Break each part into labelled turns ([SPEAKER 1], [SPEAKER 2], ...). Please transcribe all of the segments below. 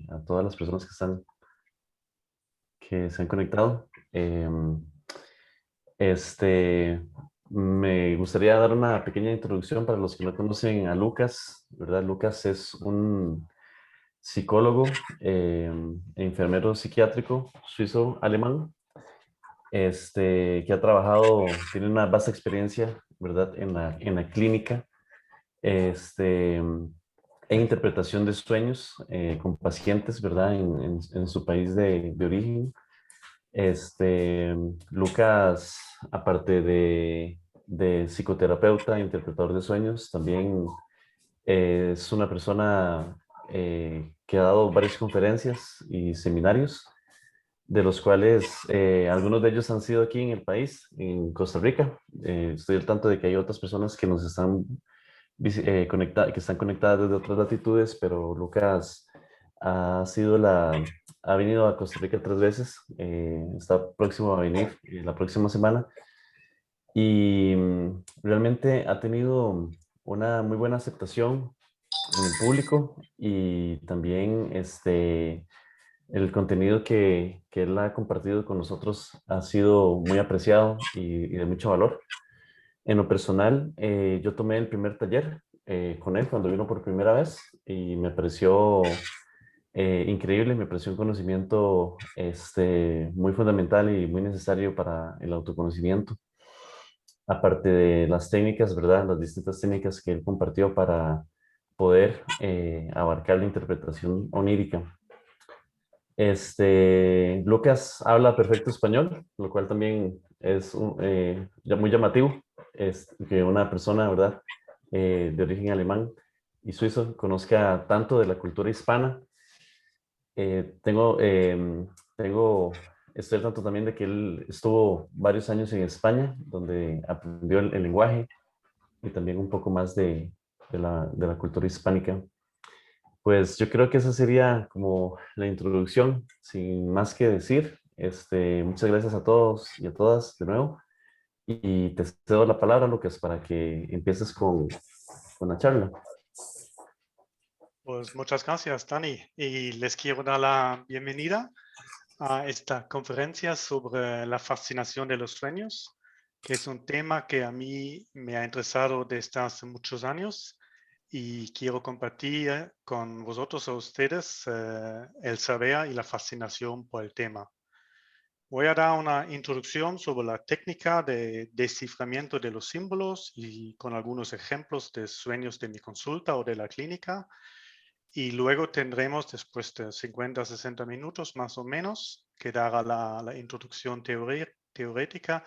[SPEAKER 1] a todas las personas que se han conectado. Este, Me gustaría dar una pequeña introducción para los que no conocen a Lucas, ¿verdad? Lucas es un psicólogo e enfermero psiquiátrico suizo-alemán, que ha trabajado, tiene una vasta experiencia, ¿verdad? En la clínica, este, en interpretación de sueños con pacientes, ¿verdad? En su país de origen. Este, Lucas, aparte de psicoterapeuta, interpretador de sueños, también es una persona que ha dado varias conferencias y seminarios, de los cuales algunos de ellos han sido aquí en el país, en Costa Rica. Estoy al tanto de que hay otras personas que nos están que están conectadas desde otras latitudes, pero Lucas ha sido ha venido a Costa Rica 3 veces, está próximo a venir la próxima semana y realmente ha tenido una muy buena aceptación en el público y también el contenido que él ha compartido con nosotros ha sido muy apreciado y de mucho valor. En lo personal, yo tomé el primer taller con él cuando vino por primera vez y me pareció increíble, me pareció un conocimiento muy fundamental y muy necesario para el autoconocimiento. Aparte de las técnicas, ¿verdad? Las distintas técnicas que él compartió para poder abarcar la interpretación onírica. Lucas habla perfecto español, lo cual también es ya muy llamativo. Es que una persona, ¿verdad?, de origen alemán y suizo conozca tanto de la cultura hispana. Eh, tengo, em, tengo, Estoy al tanto también de que él estuvo varios años en España, donde aprendió el lenguaje y también un poco más de la cultura hispánica. Pues yo creo que esa sería como la introducción, sin más que decir. Muchas gracias a todos y a todas de nuevo. Y te cedo la palabra, Lucas, para que empieces con la charla.
[SPEAKER 2] Pues muchas gracias, Dani. Y les quiero dar la bienvenida a esta conferencia sobre la fascinación de los sueños, que es un tema que a mí me ha interesado desde hace muchos años y quiero compartir con vosotros, a ustedes, el saber y la fascinación por el tema. Voy a dar una introducción sobre la técnica de desciframiento de los símbolos y con algunos ejemplos de sueños de mi consulta o de la clínica. Y luego tendremos, después de 50 60 minutos más o menos, que dará la introducción teórica,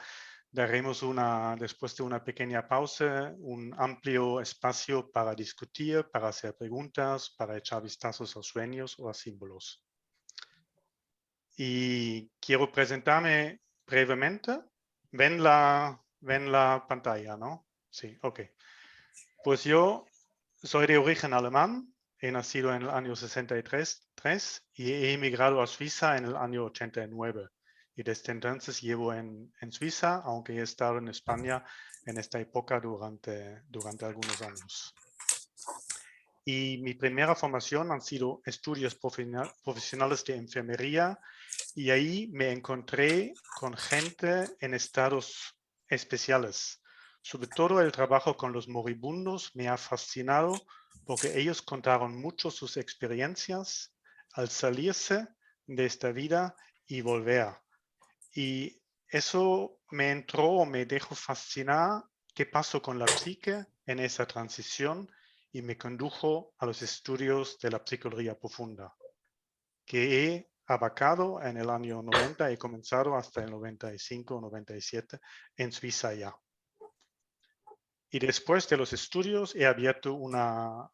[SPEAKER 2] daremos después de una pequeña pausa, un amplio espacio para discutir, para hacer preguntas, para echar vistazos a sueños o a símbolos. Y quiero presentarme brevemente. Ven la pantalla, ¿no? Sí, ok. Pues yo soy de origen alemán, he nacido en el año 63 y he emigrado a Suiza en el año 89. Y desde entonces llevo en Suiza, aunque he estado en España en esta época durante algunos años. Y mi primera formación han sido estudios profesionales de enfermería y ahí me encontré con gente en estados especiales. Sobre todo el trabajo con los moribundos me ha fascinado porque ellos contaron mucho sus experiencias al salirse de esta vida y volver. Y eso me entró, me dejó fascinar qué pasó con la psique en esa transición y me condujo a los estudios de la psicología profunda, que he abarcado en el año 90, he comenzado hasta el 95 o 97 en Suiza ya. Y después de los estudios he abierto una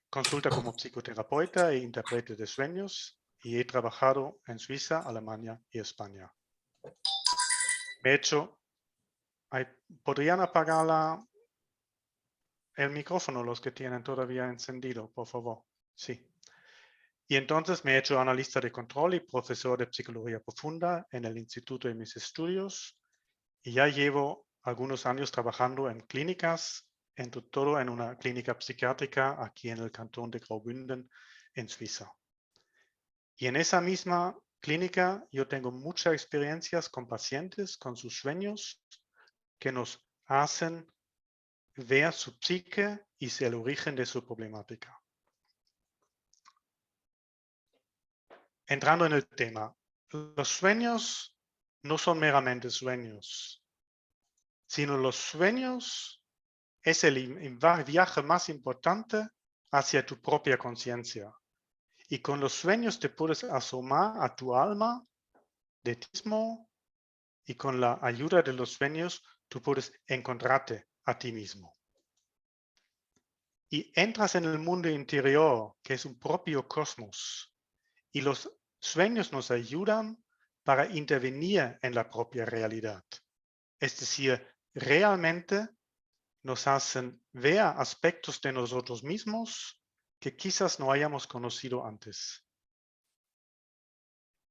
[SPEAKER 2] consulta como psicoterapeuta e intérprete de sueños y he trabajado en Suiza, Alemania y España. De hecho, ¿podrían apagar el micrófono los que tienen todavía encendido, por favor? Sí. Y entonces me he hecho analista de control y profesor de psicología profunda en el instituto de mis estudios y ya llevo algunos años trabajando en clínicas, todo en una clínica psiquiátrica aquí en el cantón de Graubünden, en Suiza. Y en esa misma clínica yo tengo muchas experiencias con pacientes, con sus sueños, que nos hacen ver su psique y el origen de su problemática. Entrando en el tema, los sueños no son meramente sueños, sino los sueños es el viaje más importante hacia tu propia conciencia. Y con los sueños te puedes asomar a tu alma de ti mismo y con la ayuda de los sueños tú puedes encontrarte a ti mismo. Y entras en el mundo interior, que es un propio cosmos. Y los sueños nos ayudan para intervenir en la propia realidad. Es decir, realmente nos hacen ver aspectos de nosotros mismos que quizás no hayamos conocido antes.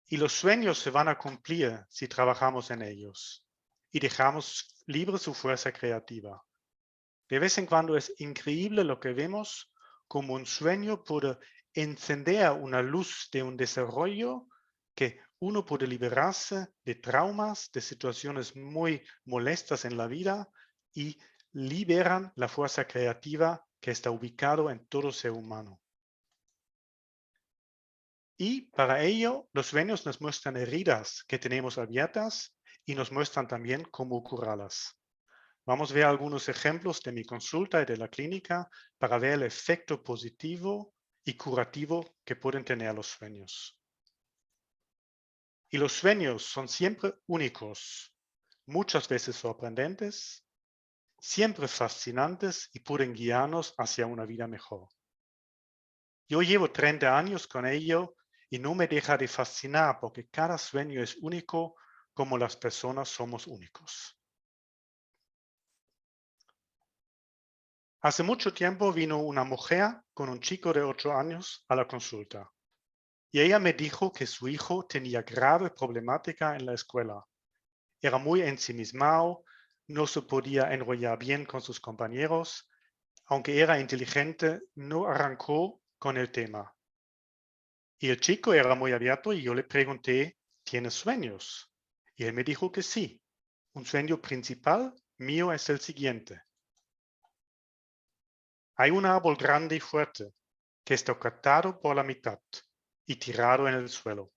[SPEAKER 2] Y los sueños se van a cumplir si trabajamos en ellos y dejamos libre su fuerza creativa. De vez en cuando es increíble lo que vemos, como un sueño puede encender una luz de un desarrollo que uno puede liberarse de traumas, de situaciones muy molestas en la vida y liberan la fuerza creativa que está ubicado en todo ser humano. Y para ello, los sueños nos muestran heridas que tenemos abiertas y nos muestran también cómo curarlas. Vamos a ver algunos ejemplos de mi consulta y de la clínica para ver el efecto positivo y curativo que pueden tener los sueños. Y los sueños son siempre únicos, muchas veces sorprendentes, siempre fascinantes y pueden guiarnos hacia una vida mejor. Yo llevo 30 años con ello y no me deja de fascinar porque cada sueño es único como las personas somos únicos. Hace mucho tiempo vino una mujer con un chico de 8 años a la consulta y ella me dijo que su hijo tenía grave problemática en la escuela. Era muy ensimismado, no se podía enrollar bien con sus compañeros, aunque era inteligente, no arrancó con el tema. Y el chico era muy abierto y yo le pregunté, ¿tienes sueños? Y él me dijo que sí. Un sueño principal mío es el siguiente. Hay un árbol grande y fuerte que está cortado por la mitad y tirado en el suelo.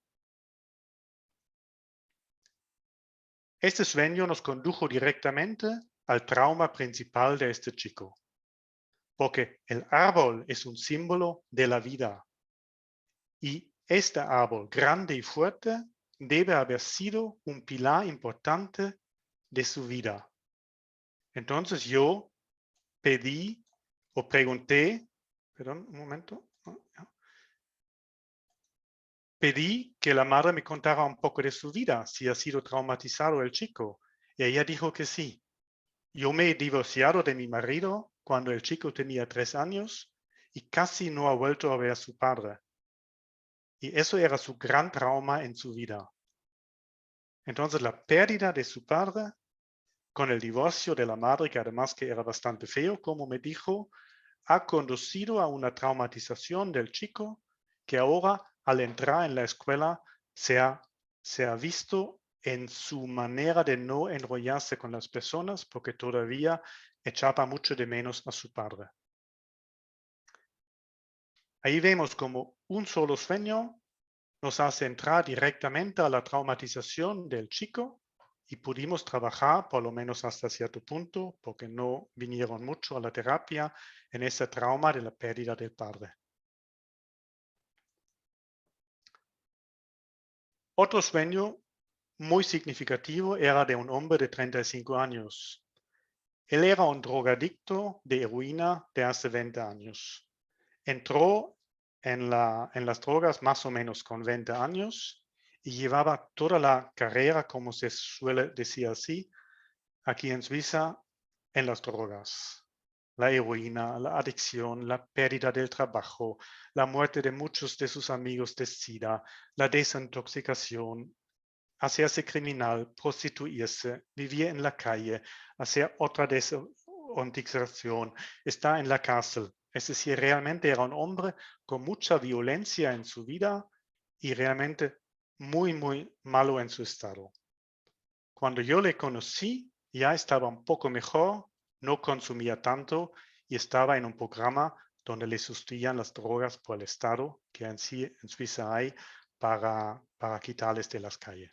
[SPEAKER 2] Este sueño nos condujo directamente al trauma principal de este chico, porque el árbol es un símbolo de la vida y este árbol grande y fuerte debe haber sido un pilar importante de su vida. Entonces yo pedí o pregunté, perdón, un momento, pedí que la madre me contara un poco de su vida, si ha sido traumatizado el chico, y ella dijo que sí. Yo me he divorciado de mi marido cuando el chico tenía 3 años y casi no ha vuelto a ver a su padre. Y eso era su gran trauma en su vida. Entonces la pérdida de su padre con el divorcio de la madre, que además que era bastante feo, como me dijo, ha conducido a una traumatización del chico que ahora al entrar en la escuela se ha visto en su manera de no enrollarse con las personas porque todavía echaba mucho de menos a su padre. Ahí vemos como un solo sueño nos hace entrar directamente a la traumatización del chico y pudimos trabajar, por lo menos hasta cierto punto, porque no vinieron mucho a la terapia, en ese trauma de la pérdida del padre. Otro sueño muy significativo era de un hombre de 35 años. Él era un drogadicto de heroína de hace 20 años. Entró en las drogas más o menos con 20 años y llevaba toda la carrera, como se suele decir así, aquí en Suiza, en las drogas. La heroína, la adicción, la pérdida del trabajo, la muerte de muchos de sus amigos de SIDA, la desintoxicación, hacerse criminal, prostituirse, vivir en la calle, hacer otra desintoxicación, estar en la cárcel. Es decir, realmente era un hombre con mucha violencia en su vida y realmente muy, muy malo en su estado. Cuando yo le conocí, ya estaba un poco mejor, no consumía tanto y estaba en un programa donde le sustituían las drogas por el Estado, que en Suiza hay para quitarles de las calles.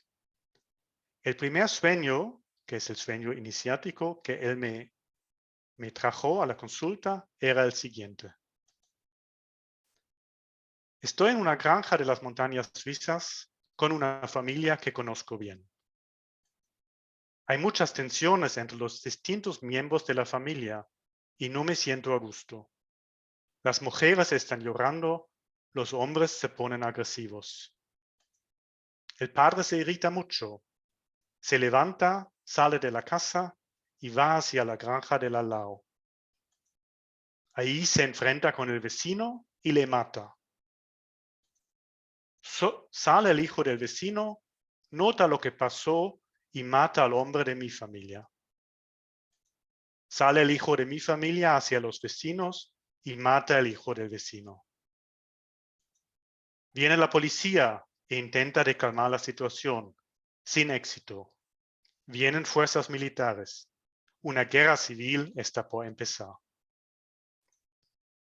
[SPEAKER 2] El primer sueño, que es el sueño iniciático, que él me trajo a la consulta, era el siguiente. Estoy en una granja de las montañas suizas con una familia que conozco bien. Hay muchas tensiones entre los distintos miembros de la familia y no me siento a gusto. Las mujeres están llorando, los hombres se ponen agresivos. El padre se irrita mucho, se levanta, sale de la casa y va hacia la granja del al lado. Ahí se enfrenta con el vecino y le mata. Sale el hijo del vecino, nota lo que pasó y mata al hombre de mi familia. Sale el hijo de mi familia hacia los vecinos y mata al hijo del vecino. Viene la policía e intenta de calmar la situación, sin éxito. Vienen fuerzas militares. Una guerra civil está por empezar.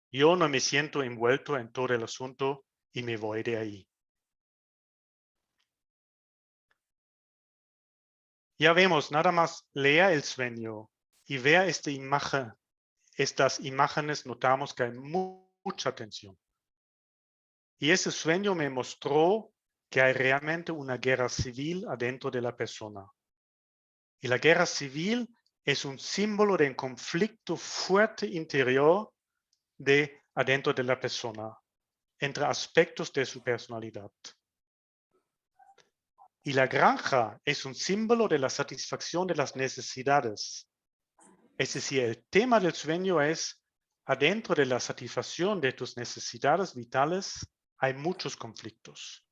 [SPEAKER 2] Yo no me siento envuelto en todo el asunto y me voy de ahí. Ya vemos, nada más lea el sueño y vea esta imagen. Estas imágenes notamos que hay mucha tensión. Y ese sueño me mostró que hay realmente una guerra civil adentro de la persona. Y la guerra civil es un símbolo de un conflicto fuerte interior de adentro de la persona, entre aspectos de su personalidad. Y la granja es un símbolo de la satisfacción de las necesidades. Es decir, el tema del sueño es, adentro de la satisfacción de tus necesidades vitales, hay muchos conflictos.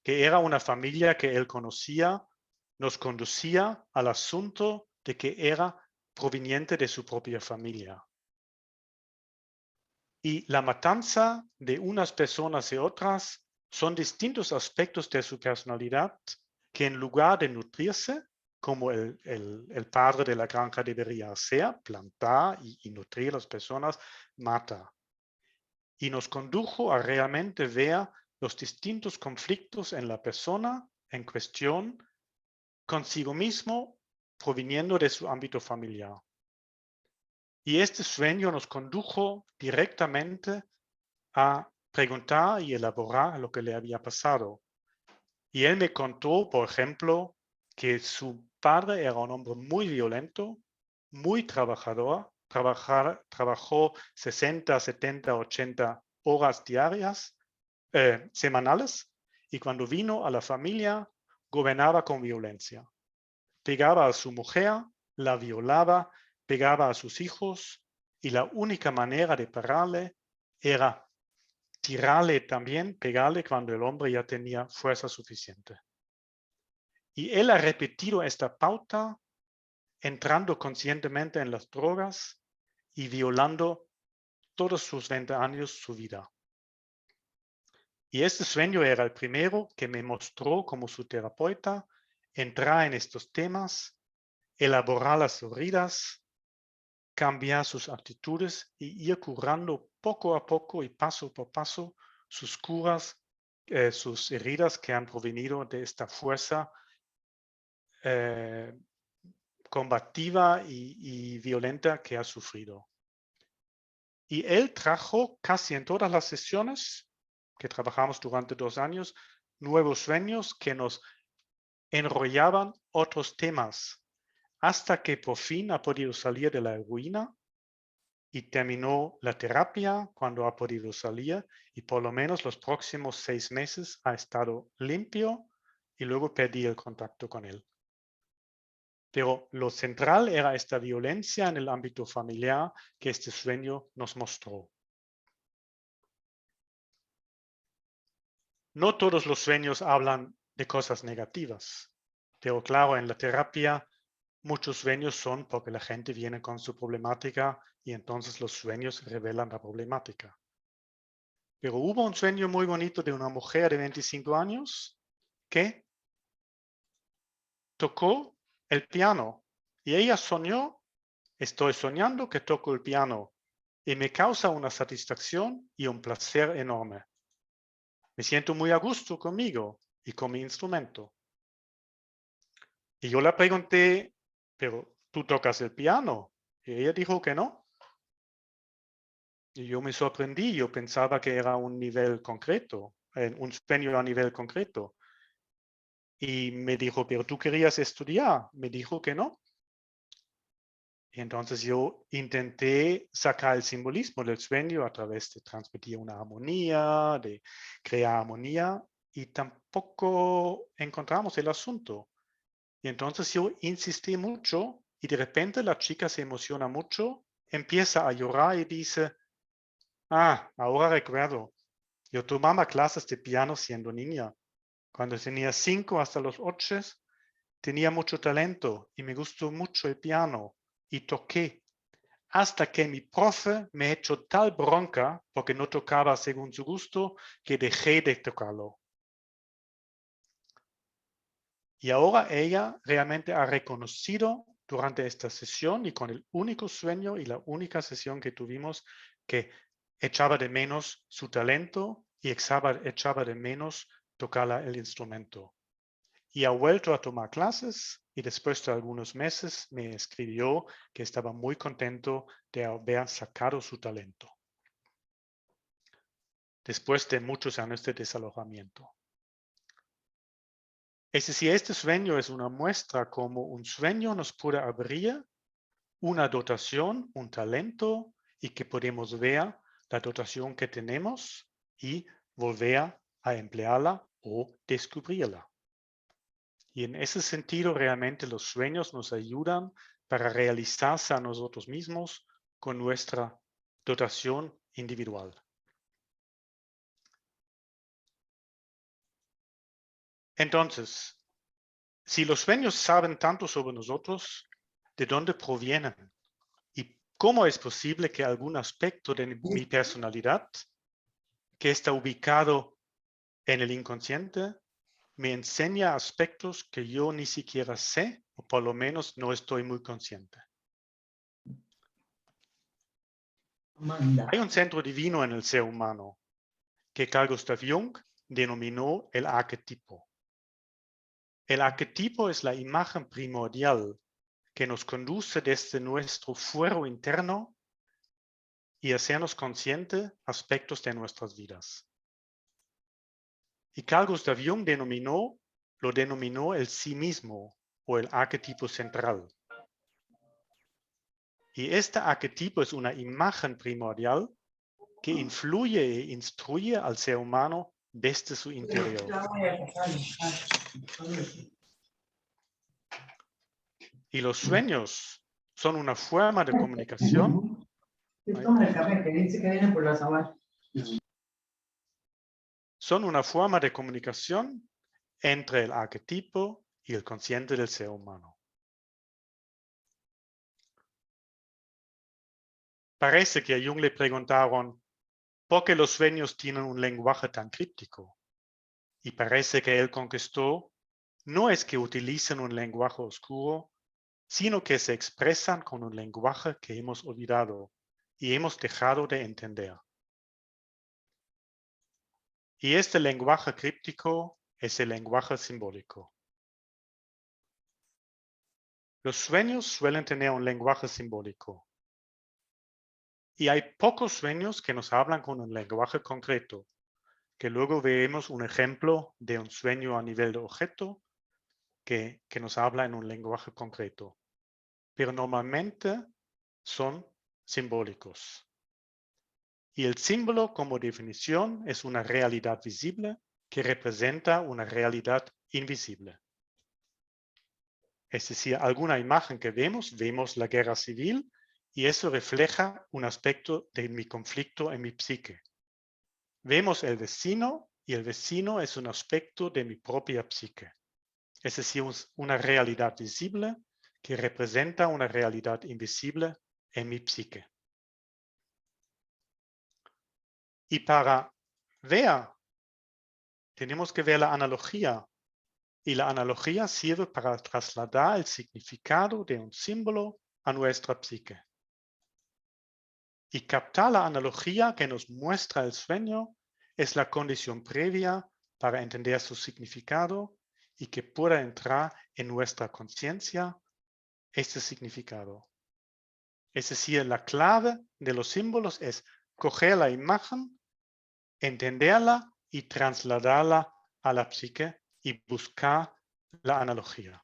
[SPEAKER 2] Que era una familia que él conocía, nos conducía al asunto de que era proveniente de su propia familia. Y la matanza de unas personas y otras son distintos aspectos de su personalidad que en lugar de nutrirse, como el padre de la granja debería hacer, plantar y nutrir a las personas, mata. Y nos condujo a realmente ver los distintos conflictos en la persona en cuestión consigo mismo proviniendo de su ámbito familiar. Y este sueño nos condujo directamente a preguntar y elaborar lo que le había pasado. Y él me contó, por ejemplo, que su padre era un hombre muy violento, muy trabajador, trabajó 60, 70, 80 horas diarias, semanales, y cuando vino a la familia, gobernaba con violencia. Pegaba a su mujer, la violaba, pegaba a sus hijos, y la única manera de pararle era tirarle también, pegarle cuando el hombre ya tenía fuerza suficiente. Y él ha repetido esta pauta entrando conscientemente en las drogas y violando todos sus 20 años su vida. Y este sueño era el primero que me mostró como su terapeuta entrar en estos temas, elaborar las heridas, cambiar sus actitudes y ir curando poco a poco y paso por paso sus curas, sus heridas que han provenido de esta fuerza combativa y violenta que ha sufrido. Y él trajo casi en todas las sesiones que trabajamos durante 2 años, nuevos sueños que nos enrollaban otros temas, hasta que por fin ha podido salir de la heroína y terminó la terapia cuando ha podido salir y por lo menos los próximos 6 meses ha estado limpio y luego perdí el contacto con él. Pero lo central era esta violencia en el ámbito familiar que este sueño nos mostró. No todos los sueños hablan de cosas negativas, pero claro, en la terapia muchos sueños son porque la gente viene con su problemática y entonces los sueños revelan la problemática. Pero hubo un sueño muy bonito de una mujer de 25 años que tocó el piano y ella soñó, estoy soñando que toco el piano y me causa una satisfacción y un placer enorme. Me siento muy a gusto conmigo y con mi instrumento. Y yo le pregunté, pero ¿tú tocas el piano? Y ella dijo que no. Y yo me sorprendí, yo pensaba que era un nivel concreto, un sueño a nivel concreto. Y me dijo, pero tú querías estudiar. Me dijo que no. Y entonces yo intenté sacar el simbolismo del sueño a través de transmitir una armonía, de crear armonía, y tampoco encontramos el asunto. Y entonces yo insistí mucho y de repente la chica se emociona mucho, empieza a llorar y dice, ahora recuerdo, yo tomaba clases de piano siendo niña. Cuando tenía 5 hasta los 8, tenía mucho talento y me gustó mucho el piano y toqué. Hasta que mi profe me echó tal bronca porque no tocaba según su gusto que dejé de tocarlo. Y ahora ella realmente ha reconocido durante esta sesión y con el único sueño y la única sesión que tuvimos que echaba de menos su talento y echaba de menos tocar el instrumento. Y ha vuelto a tomar clases y después de algunos meses me escribió que estaba muy contento de haber sacado su talento. Después de muchos años de desalojamiento. Es decir, este sueño es una muestra como un sueño nos puede abrir una dotación, un talento y que podemos ver la dotación que tenemos y volver a emplearla o descubrirla. Y en ese sentido, realmente los sueños nos ayudan para realizarse a nosotros mismos con nuestra dotación individual. Entonces, si los sueños saben tanto sobre nosotros, ¿de dónde provienen? ¿Y cómo es posible que algún aspecto de mi personalidad, que está ubicado en el inconsciente, me enseña aspectos que yo ni siquiera sé, o por lo menos no estoy muy consciente? Hay un centro divino en el ser humano que Carl Gustav Jung denominó el arquetipo. El arquetipo es la imagen primordial que nos conduce desde nuestro fuero interno y hacernos conscientes aspectos de nuestras vidas. Y Carl Gustav Jung lo denominó el sí mismo o el arquetipo central. Y este arquetipo es una imagen primordial que influye e instruye al ser humano desde su interior. Y los sueños son una forma de comunicación. Son una forma de comunicación entre el arquetipo y el consciente del ser humano. Parece que a Jung le preguntaron por qué los sueños tienen un lenguaje tan críptico. Y parece que él contestó, no es que utilicen un lenguaje oscuro, sino que se expresan con un lenguaje que hemos olvidado y hemos dejado de entender. Y este lenguaje críptico es el lenguaje simbólico. Los sueños suelen tener un lenguaje simbólico. Y hay pocos sueños que nos hablan con un lenguaje concreto, que luego veremos un ejemplo de un sueño a nivel de objeto que nos habla en un lenguaje concreto. Pero normalmente son simbólicos. Y el símbolo como definición es una realidad visible que representa una realidad invisible. Es decir, alguna imagen que vemos la guerra civil y eso refleja un aspecto de mi conflicto en mi psique. Vemos el vecino y el vecino es un aspecto de mi propia psique. Es decir, una realidad visible que representa una realidad invisible en mi psique. Y para vea, tenemos que ver la analogía. Y la analogía sirve para trasladar el significado de un símbolo a nuestra psique. Y captar la analogía que nos muestra el sueño es la condición previa para entender su significado y que pueda entrar en nuestra conciencia este significado. Es decir, la clave de los símbolos es coger la imagen, entenderla y trasladarla a la psique y buscar la analogía.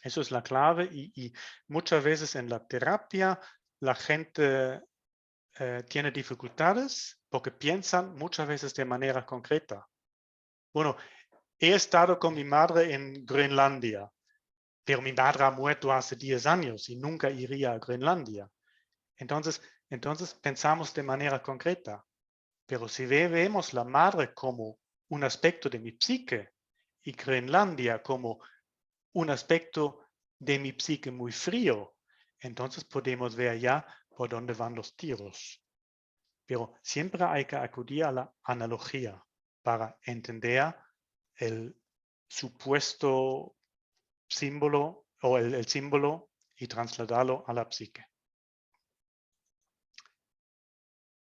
[SPEAKER 2] Eso es la clave y muchas veces en la terapia la gente tiene dificultades porque piensan muchas veces de manera concreta. Bueno, he estado con mi madre en Groenlandia, pero mi madre ha muerto hace 10 años y nunca iría a Groenlandia. Entonces pensamos de manera concreta. Pero si vemos la madre como un aspecto de mi psique y Groenlandia como un aspecto de mi psique muy frío, entonces podemos ver ya por dónde van los tiros. Pero siempre hay que acudir a la analogía para entender el supuesto símbolo o el símbolo y trasladarlo a la psique.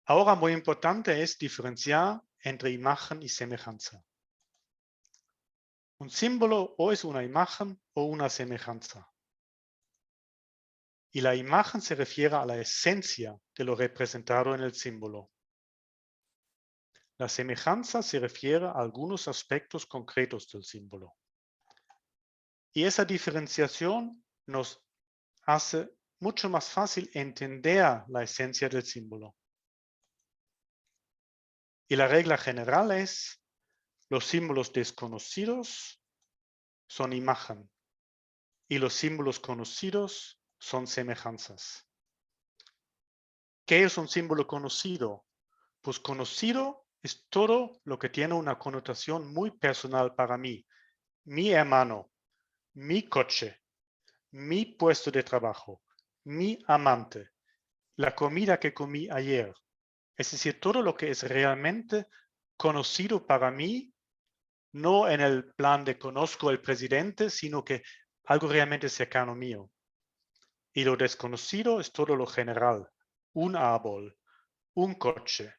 [SPEAKER 2] Ahora, muy importante es diferenciar entre imagen y semejanza. Un símbolo o es una imagen o una semejanza. Y la imagen se refiere a la esencia de lo representado en el símbolo. La semejanza se refiere a algunos aspectos concretos del símbolo. Y esa diferenciación nos hace mucho más fácil entender la esencia del símbolo. Y la regla general es, los símbolos desconocidos son imagen y los símbolos conocidos son semejanzas. ¿Qué es un símbolo conocido? Pues conocido es todo lo que tiene una connotación muy personal para mí. Mi hermano, mi coche, mi puesto de trabajo, mi amante, la comida que comí ayer. Es decir, todo lo que es realmente conocido para mí, no en el plan de conozco al presidente, sino que algo realmente cercano mío. Y lo desconocido es todo lo general. Un árbol, un coche.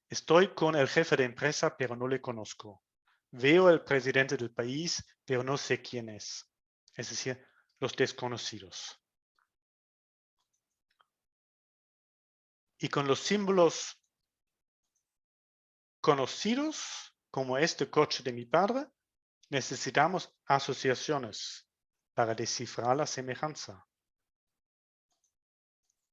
[SPEAKER 2] Estoy con el jefe de empresa, pero no le conozco. Veo al presidente del país, pero no sé quién es. Es decir, los desconocidos. Y con los símbolos conocidos, como este coche de mi padre, necesitamos asociaciones para descifrar la semejanza.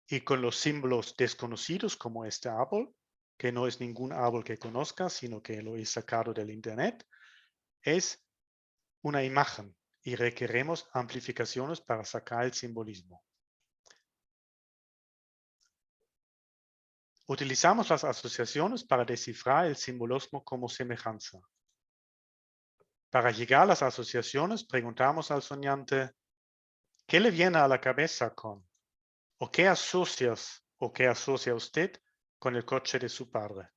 [SPEAKER 2] Y con los símbolos desconocidos, como este árbol, que no es ningún árbol que conozca, sino que lo he sacado del internet, es una imagen y requerimos amplificaciones para sacar el simbolismo. Utilizamos las asociaciones para descifrar el simbolismo como semejanza. Para llegar a las asociaciones, preguntamos al soñante, ¿qué le viene a la cabeza con? ¿O qué asocias o qué asocia usted con el coche de su padre?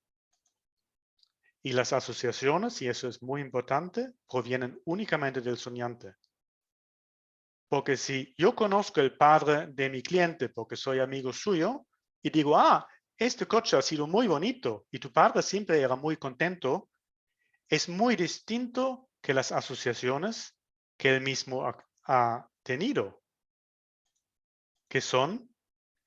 [SPEAKER 2] Y las asociaciones, y eso es muy importante, provienen únicamente del soñante. Porque si yo conozco el padre de mi cliente porque soy amigo suyo y digo, este coche ha sido muy bonito y tu padre siempre era muy contento, es muy distinto que las asociaciones que él mismo ha tenido, que son,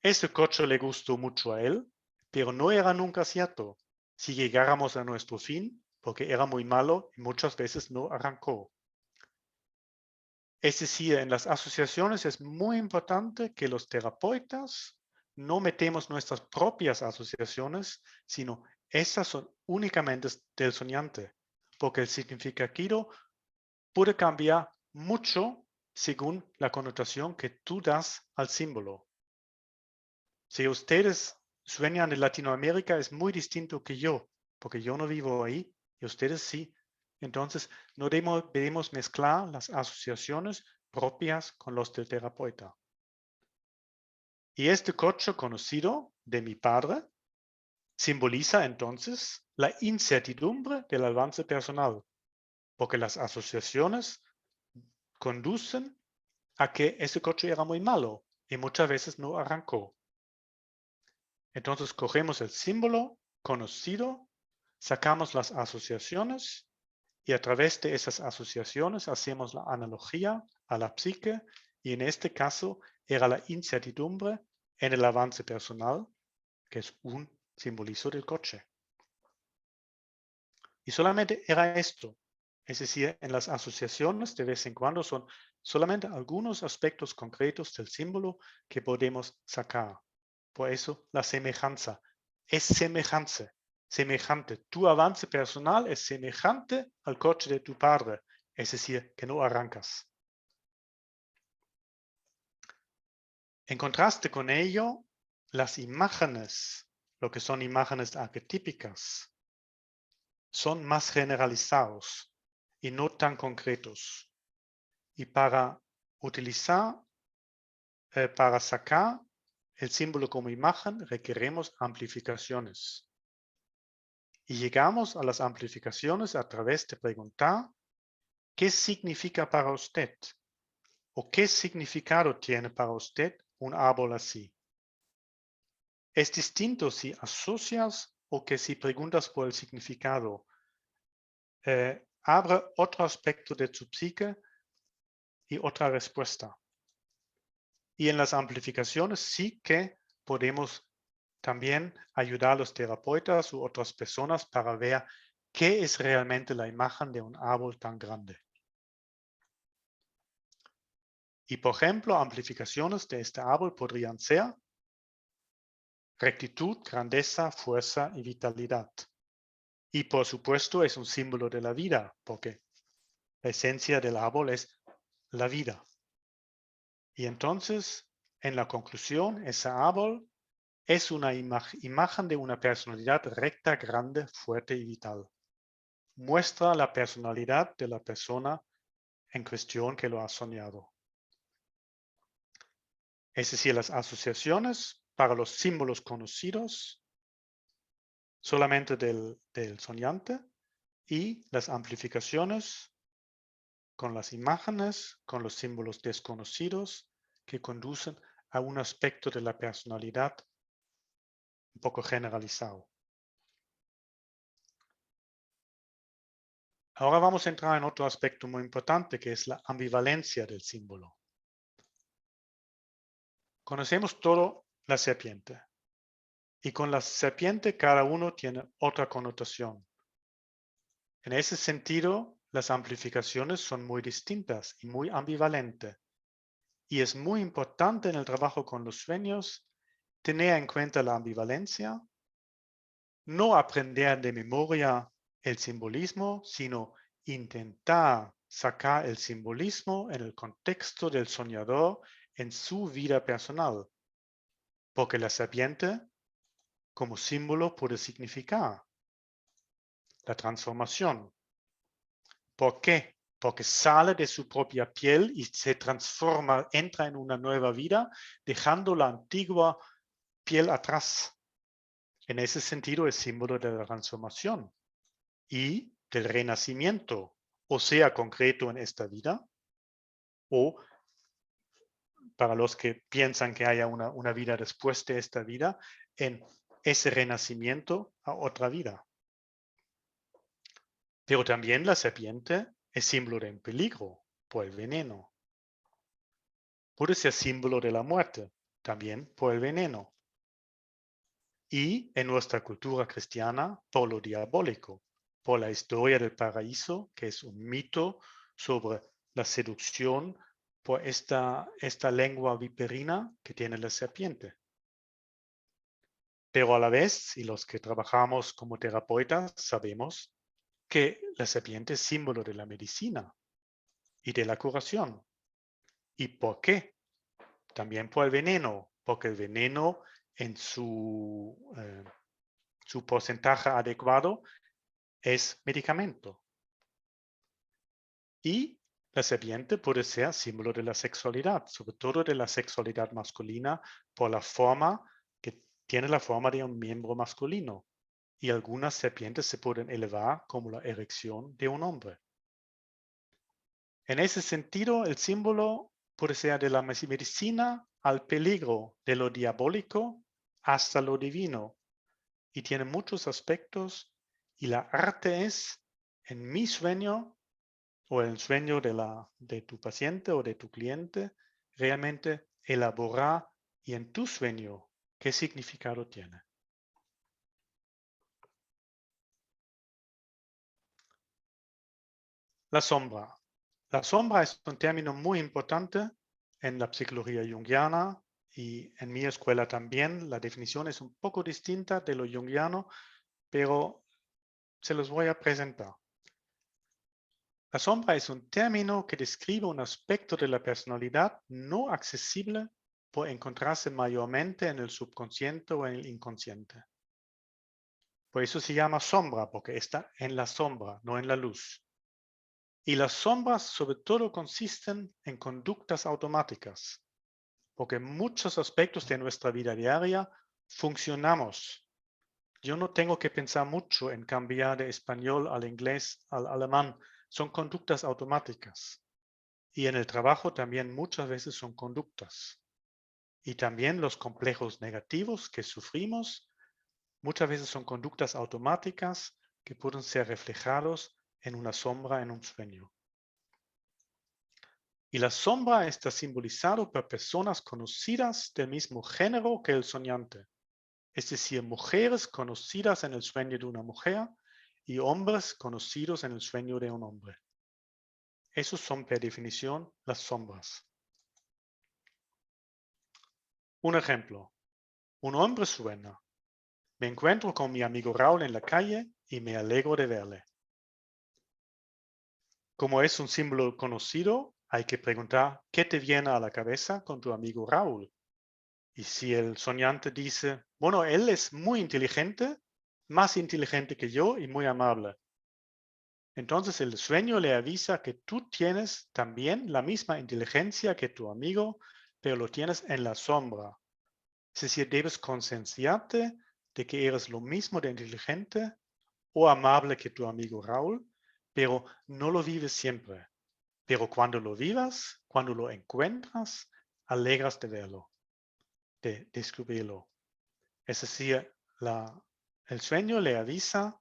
[SPEAKER 2] este coche le gustó mucho a él, pero no era nunca cierto si llegáramos a nuestro fin, porque era muy malo y muchas veces no arrancó. Es decir, en las asociaciones es muy importante que los terapeutas no metemos nuestras propias asociaciones, sino esas son únicamente del soñante, porque el significado puede cambiar mucho según la connotación que tú das al símbolo. Si ustedes sueñan en Latinoamérica es muy distinto que yo, porque yo no vivo ahí y ustedes sí. Entonces, no debemos mezclar las asociaciones propias con los del terapeuta. Y este coche conocido de mi padre Simboliza entonces la incertidumbre del avance personal, porque las asociaciones conducen a que ese coche era muy malo y muchas veces no arrancó. Entonces cogemos el símbolo conocido, sacamos las asociaciones y a través de esas asociaciones hacemos la analogía a la psique y en este caso era la incertidumbre en el avance personal, que es un simbolizo del coche. Y solamente era esto. Es decir, en las asociaciones de vez en cuando son solamente algunos aspectos concretos del símbolo que podemos sacar. Por eso la semejanza es semejante. Tu avance personal es semejante al coche de tu padre, es decir, que no arrancas. En contraste con ello, las imágenes, lo que son imágenes arquetípicas, son más generalizados y no tan concretos. Y para utilizar, para sacar el símbolo como imagen, requerimos amplificaciones. Y llegamos a las amplificaciones a través de preguntar, ¿qué significa para usted? ¿O qué significado tiene para usted un árbol así? Es distinto si asocias o que si preguntas por el significado. Abre otro aspecto de tu psique y otra respuesta. Y en las amplificaciones sí que podemos también ayudar a los terapeutas u otras personas para ver qué es realmente la imagen de un árbol tan grande. Y por ejemplo, amplificaciones de este árbol podrían ser rectitud, grandeza, fuerza y vitalidad. Y por supuesto es un símbolo de la vida, porque la esencia del árbol es la vida. Y entonces, en la conclusión, ese árbol es una imagen de una personalidad recta, grande, fuerte y vital. Muestra la personalidad de la persona en cuestión que lo ha soñado. Es decir, las asociaciones para los símbolos conocidos solamente del soñante y las amplificaciones con las imágenes, con los símbolos desconocidos que conducen a un aspecto de la personalidad un poco generalizado. Ahora vamos a entrar en otro aspecto muy importante que es la ambivalencia del símbolo. Conocemos todo la serpiente y con la serpiente cada uno tiene otra connotación. En ese sentido, las amplificaciones son muy distintas y muy ambivalentes. Y es muy importante en el trabajo con los sueños tener en cuenta la ambivalencia, no aprender de memoria el simbolismo, sino intentar sacar el simbolismo en el contexto del soñador en su vida personal. Porque la serpiente, como símbolo, puede significar la transformación. ¿Por qué? Porque sale de su propia piel y se transforma, entra en una nueva vida, dejando la antigua piel atrás. En ese sentido es símbolo de la transformación y del renacimiento, o sea, concreto en esta vida, o para los que piensan que haya una vida después de esta vida, en ese renacimiento a otra vida. Pero también la serpiente es símbolo de un peligro por el veneno. Puede ser símbolo de la muerte, también por el veneno. Y en nuestra cultura cristiana, por lo diabólico, por la historia del paraíso, que es un mito sobre la seducción por esta lengua viperina que tiene la serpiente. Pero a la vez, y los que trabajamos como terapeutas sabemos que la serpiente es símbolo de la medicina y de la curación. ¿Y por qué? También por el veneno, porque el veneno en su porcentaje adecuado es medicamento. Y la serpiente puede ser símbolo de la sexualidad, sobre todo de la sexualidad masculina, por la forma que tiene la forma de un miembro masculino. y algunas serpientes se pueden elevar como la erección de un hombre. En ese sentido, el símbolo puede ser de la medicina al peligro, de lo diabólico hasta lo divino, y tiene muchos aspectos, y la arte es, en mi sueño, o el sueño de tu paciente o de tu cliente, realmente elaborar y en tu sueño, ¿qué significado tiene? La sombra. La sombra es un término muy importante en la psicología junguiana y en mi escuela también. La definición es un poco distinta de lo junguiano, pero se los voy a presentar. La sombra es un término que describe un aspecto de la personalidad no accesible por encontrarse mayormente en el subconsciente o en el inconsciente. Por eso se llama sombra, porque está en la sombra, no en la luz. Y las sombras sobre todo consisten en conductas automáticas, porque en muchos aspectos de nuestra vida diaria funcionamos. Yo no tengo que pensar mucho en cambiar de español al inglés, al alemán. Son conductas automáticas. Y en el trabajo también muchas veces son conductas. Y también los complejos negativos que sufrimos muchas veces son conductas automáticas que pueden ser reflejados en una sombra, en un sueño. Y la sombra está simbolizado por personas conocidas del mismo género que el soñante, es decir, mujeres conocidas en el sueño de una mujer y hombres conocidos en el sueño de un hombre. Esos son per definición las sombras. Un ejemplo. Un hombre sueña. Me encuentro con mi amigo Raúl en la calle y me alegro de verle. Como es un símbolo conocido, hay que preguntar, ¿qué te viene a la cabeza con tu amigo Raúl? Y si el soñante dice, bueno, él es muy inteligente, más inteligente que yo y muy amable. Entonces el sueño le avisa que tú tienes también la misma inteligencia que tu amigo, pero lo tienes en la sombra. Es decir, debes concienciarte de que eres lo mismo de inteligente o amable que tu amigo Raúl, pero no lo vives siempre. Pero cuando lo vivas, cuando lo encuentras, alegras de verlo, de descubrirlo. Es decir, el sueño le avisa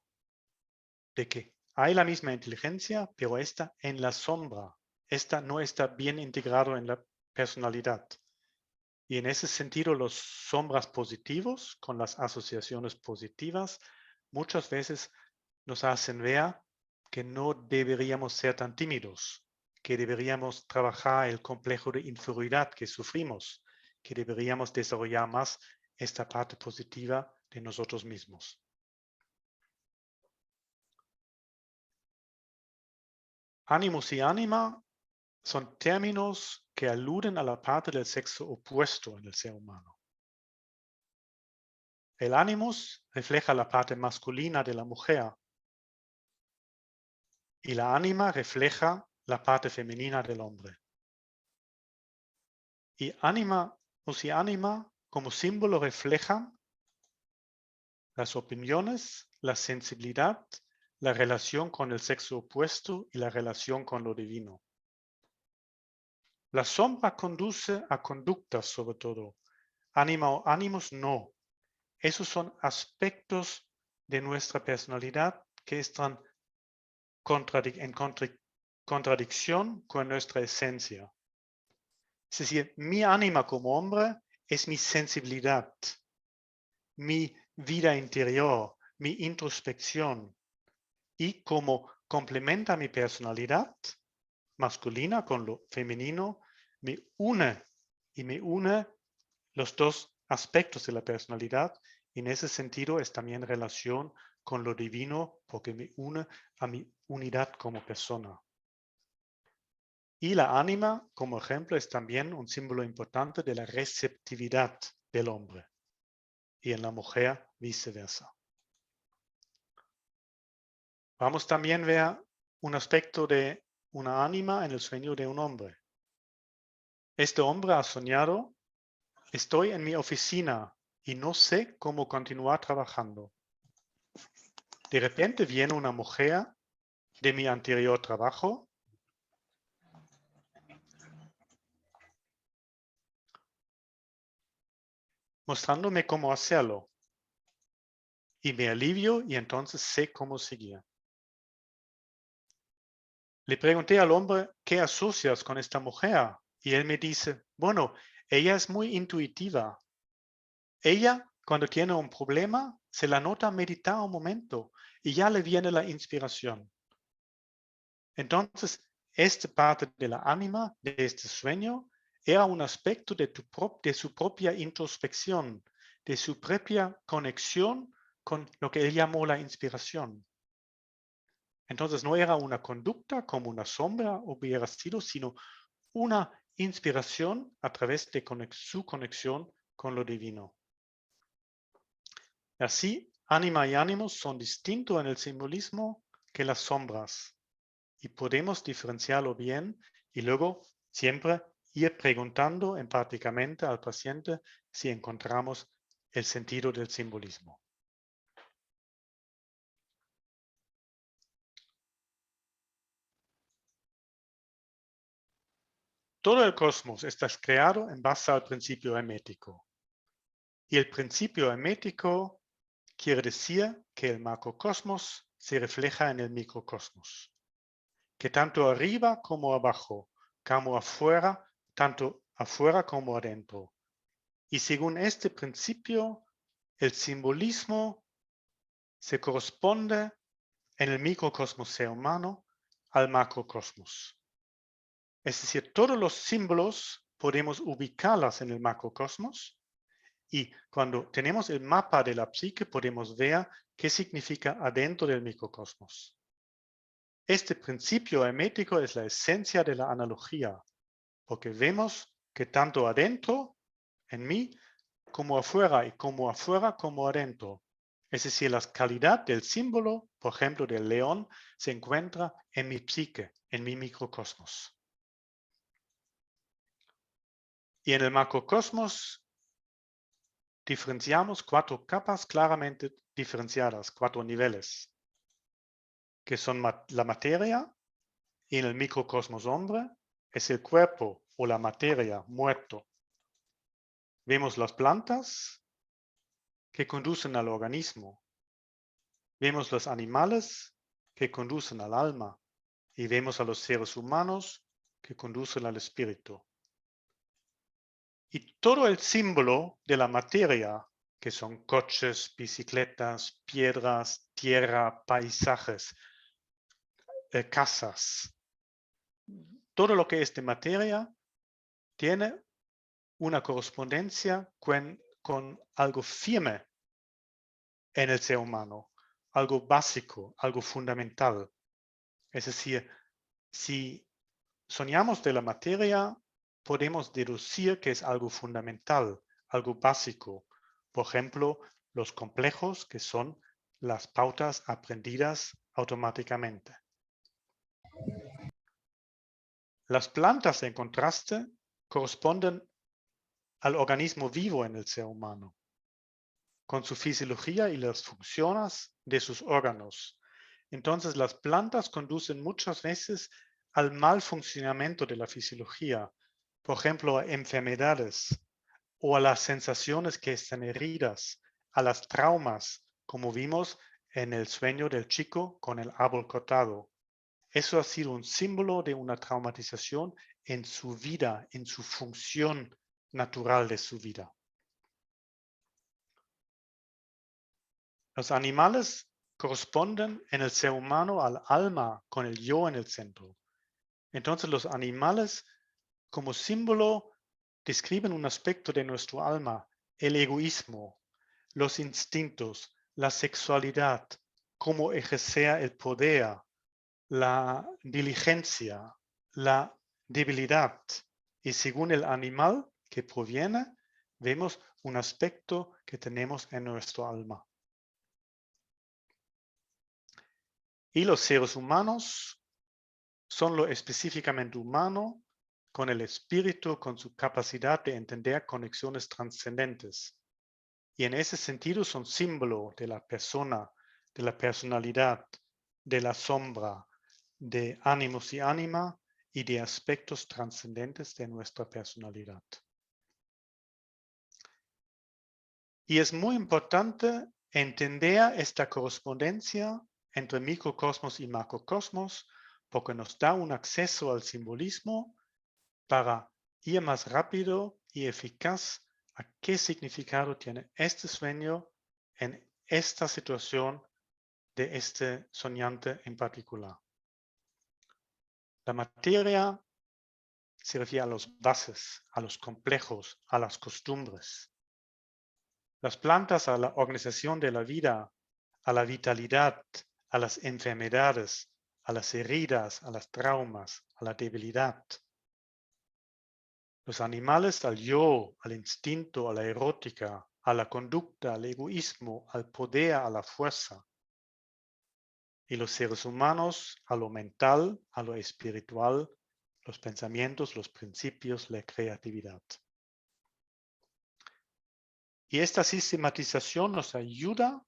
[SPEAKER 2] de que hay la misma inteligencia, pero está en la sombra. Esta no está bien integrado en la personalidad. Y en ese sentido, los sombras positivos con las asociaciones positivas muchas veces nos hacen ver que no deberíamos ser tan tímidos, que deberíamos trabajar el complejo de inferioridad que sufrimos, que deberíamos desarrollar más esta parte positiva de nosotros mismos. Ánimos y ánima son términos que aluden a la parte del sexo opuesto en el ser humano. El ánimos refleja la parte masculina de la mujer y la ánima refleja la parte femenina del hombre. Y ánimos y ánima como símbolo reflejan las opiniones, la sensibilidad, la relación con el sexo opuesto y la relación con lo divino. La sombra conduce a conductas sobre todo. Ánima o ánimos no. Esos son aspectos de nuestra personalidad que están en contradicción con nuestra esencia. Es decir, mi ánima como hombre es mi sensibilidad, mi vida interior, mi introspección. Y como complementa mi personalidad masculina con lo femenino, me une los dos aspectos de la personalidad. Y en ese sentido es también relación con lo divino porque me une a mi unidad como persona. Y la ánima, como ejemplo, es también un símbolo importante de la receptividad del hombre y en la mujer viceversa. Vamos también a ver un aspecto de una ánima en el sueño de un hombre. Este hombre ha soñado, estoy en mi oficina y no sé cómo continuar trabajando. De repente viene una mujer de mi anterior trabajo mostrándome cómo hacerlo. Y me alivio y entonces sé cómo seguir. Le pregunté al hombre, ¿qué asocias con esta mujer? Y él me dice, bueno, ella es muy intuitiva. Ella, cuando tiene un problema, se la nota meditar un momento y ya le viene la inspiración. Entonces, esta parte de la ánima, de este sueño, era un aspecto de su propia introspección, de su propia conexión con lo que él llamó la inspiración. Entonces no era una conducta como una sombra hubiera sido, sino una inspiración a través de su conexión con lo divino. Así, ánima y ánimos son distintos en el simbolismo que las sombras y podemos diferenciarlo bien y luego siempre ir preguntando empáticamente al paciente si encontramos el sentido del simbolismo. Todo el cosmos está creado en base al principio hermético. Y el principio hermético quiere decir que el macrocosmos se refleja en el microcosmos. Que tanto arriba como abajo, como afuera, tanto afuera como adentro. Y según este principio, el simbolismo se corresponde en el microcosmos ser humano al macrocosmos. Es decir, todos los símbolos podemos ubicarlos en el macrocosmos y cuando tenemos el mapa de la psique podemos ver qué significa adentro del microcosmos. Este principio hermético es la esencia de la analogía, porque vemos que tanto adentro, en mí, como afuera y como afuera como adentro. Es decir, la calidad del símbolo, por ejemplo, del león, se encuentra en mi psique, en mi microcosmos. Y en el macrocosmos diferenciamos 4 capas claramente diferenciadas, 4 niveles, que son la materia, y en el microcosmos hombre es el cuerpo o la materia muerto. Vemos las plantas que conducen al organismo. Vemos los animales que conducen al alma y vemos a los seres humanos que conducen al espíritu. Y todo el símbolo de la materia, que son coches, bicicletas, piedras, tierra, paisajes, casas, todo lo que es de materia tiene una correspondencia con algo firme en el ser humano, algo básico, algo fundamental. Es decir, si soñamos de la materia, podemos deducir que es algo fundamental, algo básico. Por ejemplo, los complejos, que son las pautas aprendidas automáticamente. Las plantas, en contraste, corresponden al organismo vivo en el ser humano, con su fisiología y las funciones de sus órganos. Entonces, las plantas conducen muchas veces al mal funcionamiento de la fisiología, por ejemplo, a enfermedades o a las sensaciones que están heridas, a las traumas, como vimos en el sueño del chico con el árbol cortado. Eso ha sido un símbolo de una traumatización en su vida, en su función natural de su vida. Los animales corresponden en el ser humano al alma con el yo en el centro. Entonces los animales como símbolo describen un aspecto de nuestro alma, el egoísmo, los instintos, la sexualidad, cómo ejercer el poder, la diligencia, la debilidad. Y según el animal que proviene, vemos un aspecto que tenemos en nuestro alma. Y los seres humanos son lo específicamente humano con el espíritu, con su capacidad de entender conexiones trascendentes. Y en ese sentido son símbolo de la persona, de la personalidad, de la sombra, de ánimos y ánima y de aspectos trascendentes de nuestra personalidad. Y es muy importante entender esta correspondencia entre microcosmos y macrocosmos porque nos da un acceso al simbolismo para ir más rápido y eficaz a qué significado tiene este sueño en esta situación de este soñante en particular. La materia se refiere a los bases, a los complejos, a las costumbres. Las plantas a la organización de la vida, a la vitalidad, a las enfermedades, a las heridas, a las traumas, a la debilidad. Los animales al yo, al instinto, a la erótica, a la conducta, al egoísmo, al poder, a la fuerza. Y los seres humanos a lo mental, a lo espiritual, los pensamientos, los principios, la creatividad. Y esta sistematización nos ayuda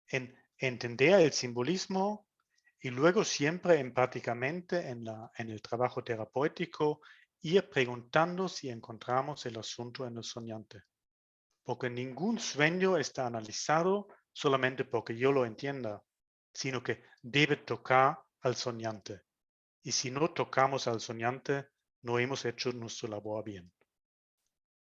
[SPEAKER 2] en entender el simbolismo y luego siempre empáticamente en el trabajo terapéutico ir preguntando si encontramos el asunto en el soñante. Porque ningún sueño está analizado solamente porque yo lo entienda, sino que debe tocar al soñante. Y si no tocamos al soñante, no hemos hecho nuestra labor bien.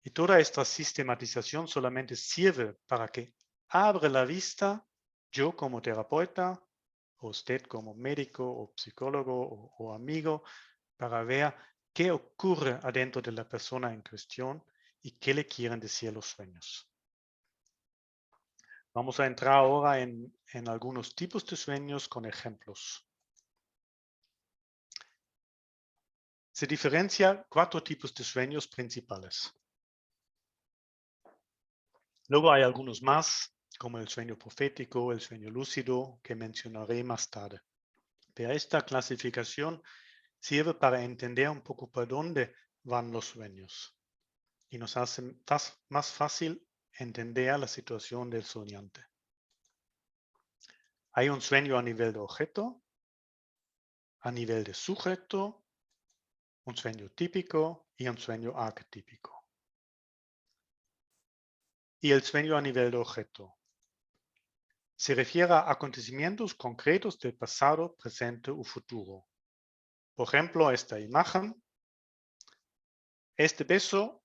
[SPEAKER 2] Y toda esta sistematización solamente sirve para que abra la vista, yo como terapeuta, o usted como médico o psicólogo o amigo, para ver qué ocurre adentro de la persona en cuestión y qué le quieren decir los sueños. Vamos a entrar ahora en algunos tipos de sueños con ejemplos. Se diferencian 4 tipos de sueños principales. Luego hay algunos más, como el sueño profético, el sueño lúcido, que mencionaré más tarde. Pero esta clasificación sirve para entender un poco por dónde van los sueños y nos hace más fácil entender la situación del soñante. Hay un sueño a nivel de objeto, a nivel de sujeto, un sueño típico y un sueño arquetípico. Y el sueño a nivel de objeto se refiere a acontecimientos concretos del pasado, presente o futuro. Por ejemplo, esta imagen, este beso,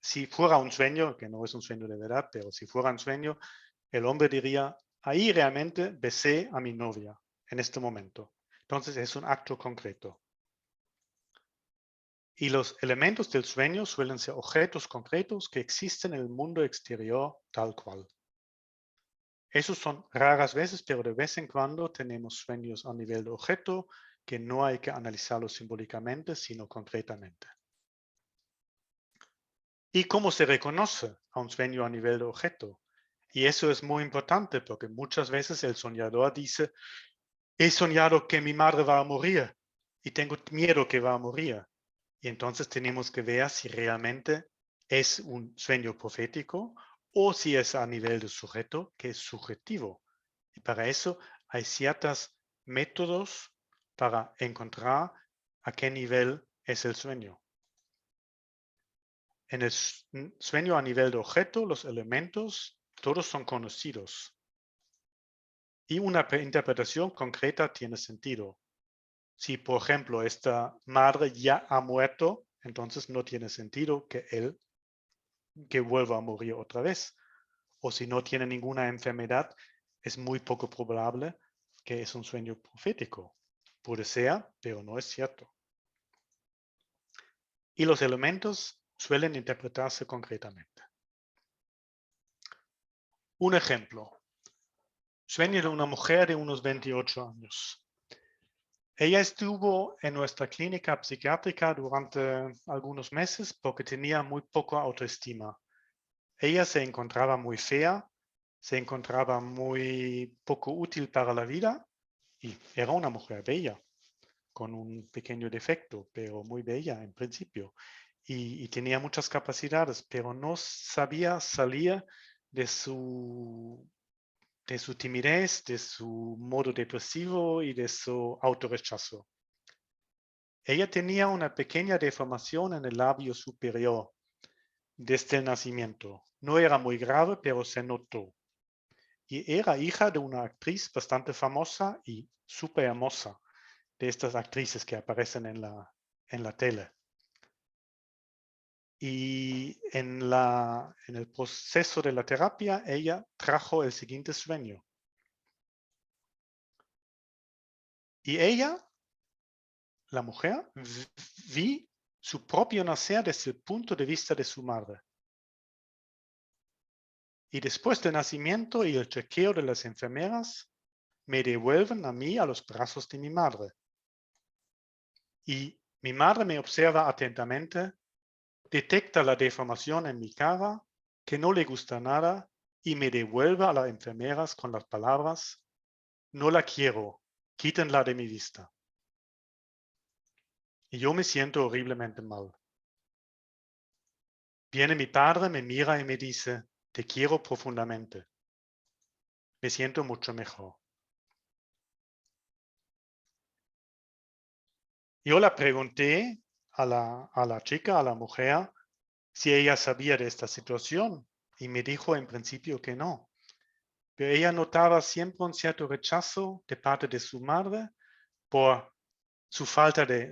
[SPEAKER 2] si fuera un sueño, que no es un sueño de verdad, pero si fuera un sueño, el hombre diría, ahí realmente besé a mi novia en este momento. Entonces es un acto concreto. Y los elementos del sueño suelen ser objetos concretos que existen en el mundo exterior tal cual. Esos son raras veces, pero de vez en cuando tenemos sueños a nivel de objeto que no hay que analizarlos simbólicamente, sino concretamente. ¿Y cómo se reconoce a un sueño a nivel de objeto? Y eso es muy importante porque muchas veces el soñador dice, he soñado que mi madre va a morir y tengo miedo que va a morir. Y entonces tenemos que ver si realmente es un sueño profético o si es a nivel de sujeto, que es subjetivo. Y para eso hay ciertos métodos para encontrar a qué nivel es el sueño. En el sueño a nivel de objeto, los elementos, todos son conocidos. Y una interpretación concreta tiene sentido. Si, por ejemplo, esta madre ya ha muerto, entonces no tiene sentido que vuelva a morir otra vez. O si no tiene ninguna enfermedad, es muy poco probable que es un sueño profético. Puede ser, pero no es cierto. Y los elementos suelen interpretarse concretamente. Un ejemplo. Sueño de una mujer de unos 28 años. Ella estuvo en nuestra clínica psiquiátrica durante algunos meses porque tenía muy poca autoestima. Ella se encontraba muy fea, se encontraba muy poco útil para la vida y era una mujer bella, con un pequeño defecto, pero muy bella en principio. Y tenía muchas capacidades, pero no sabía salir de su de su timidez, de su modo depresivo y de su autorrechazo. Ella tenía una pequeña deformación en el labio superior desde el nacimiento. No era muy grave, pero se notó. Y era hija de una actriz bastante famosa y súper hermosa, de estas actrices que aparecen en la tele. Y en el proceso de la terapia, ella trajo el siguiente sueño. Y ella, la mujer, vi su propio nacer desde el punto de vista de su madre. Y después del nacimiento y el chequeo de las enfermeras, me devuelven a mí a los brazos de mi madre. Y mi madre me observa atentamente, detecta la deformación en mi cara, que no le gusta nada, y me devuelve a las enfermeras con las palabras: no la quiero, quítenla de mi vista. Y yo me siento horriblemente mal. Viene mi padre, me mira y me dice: te quiero profundamente. Me siento mucho mejor. Yo le pregunté a la chica, a la mujer, si ella sabía de esta situación, y me dijo en principio que no. Pero ella notaba siempre un cierto rechazo de parte de su madre por su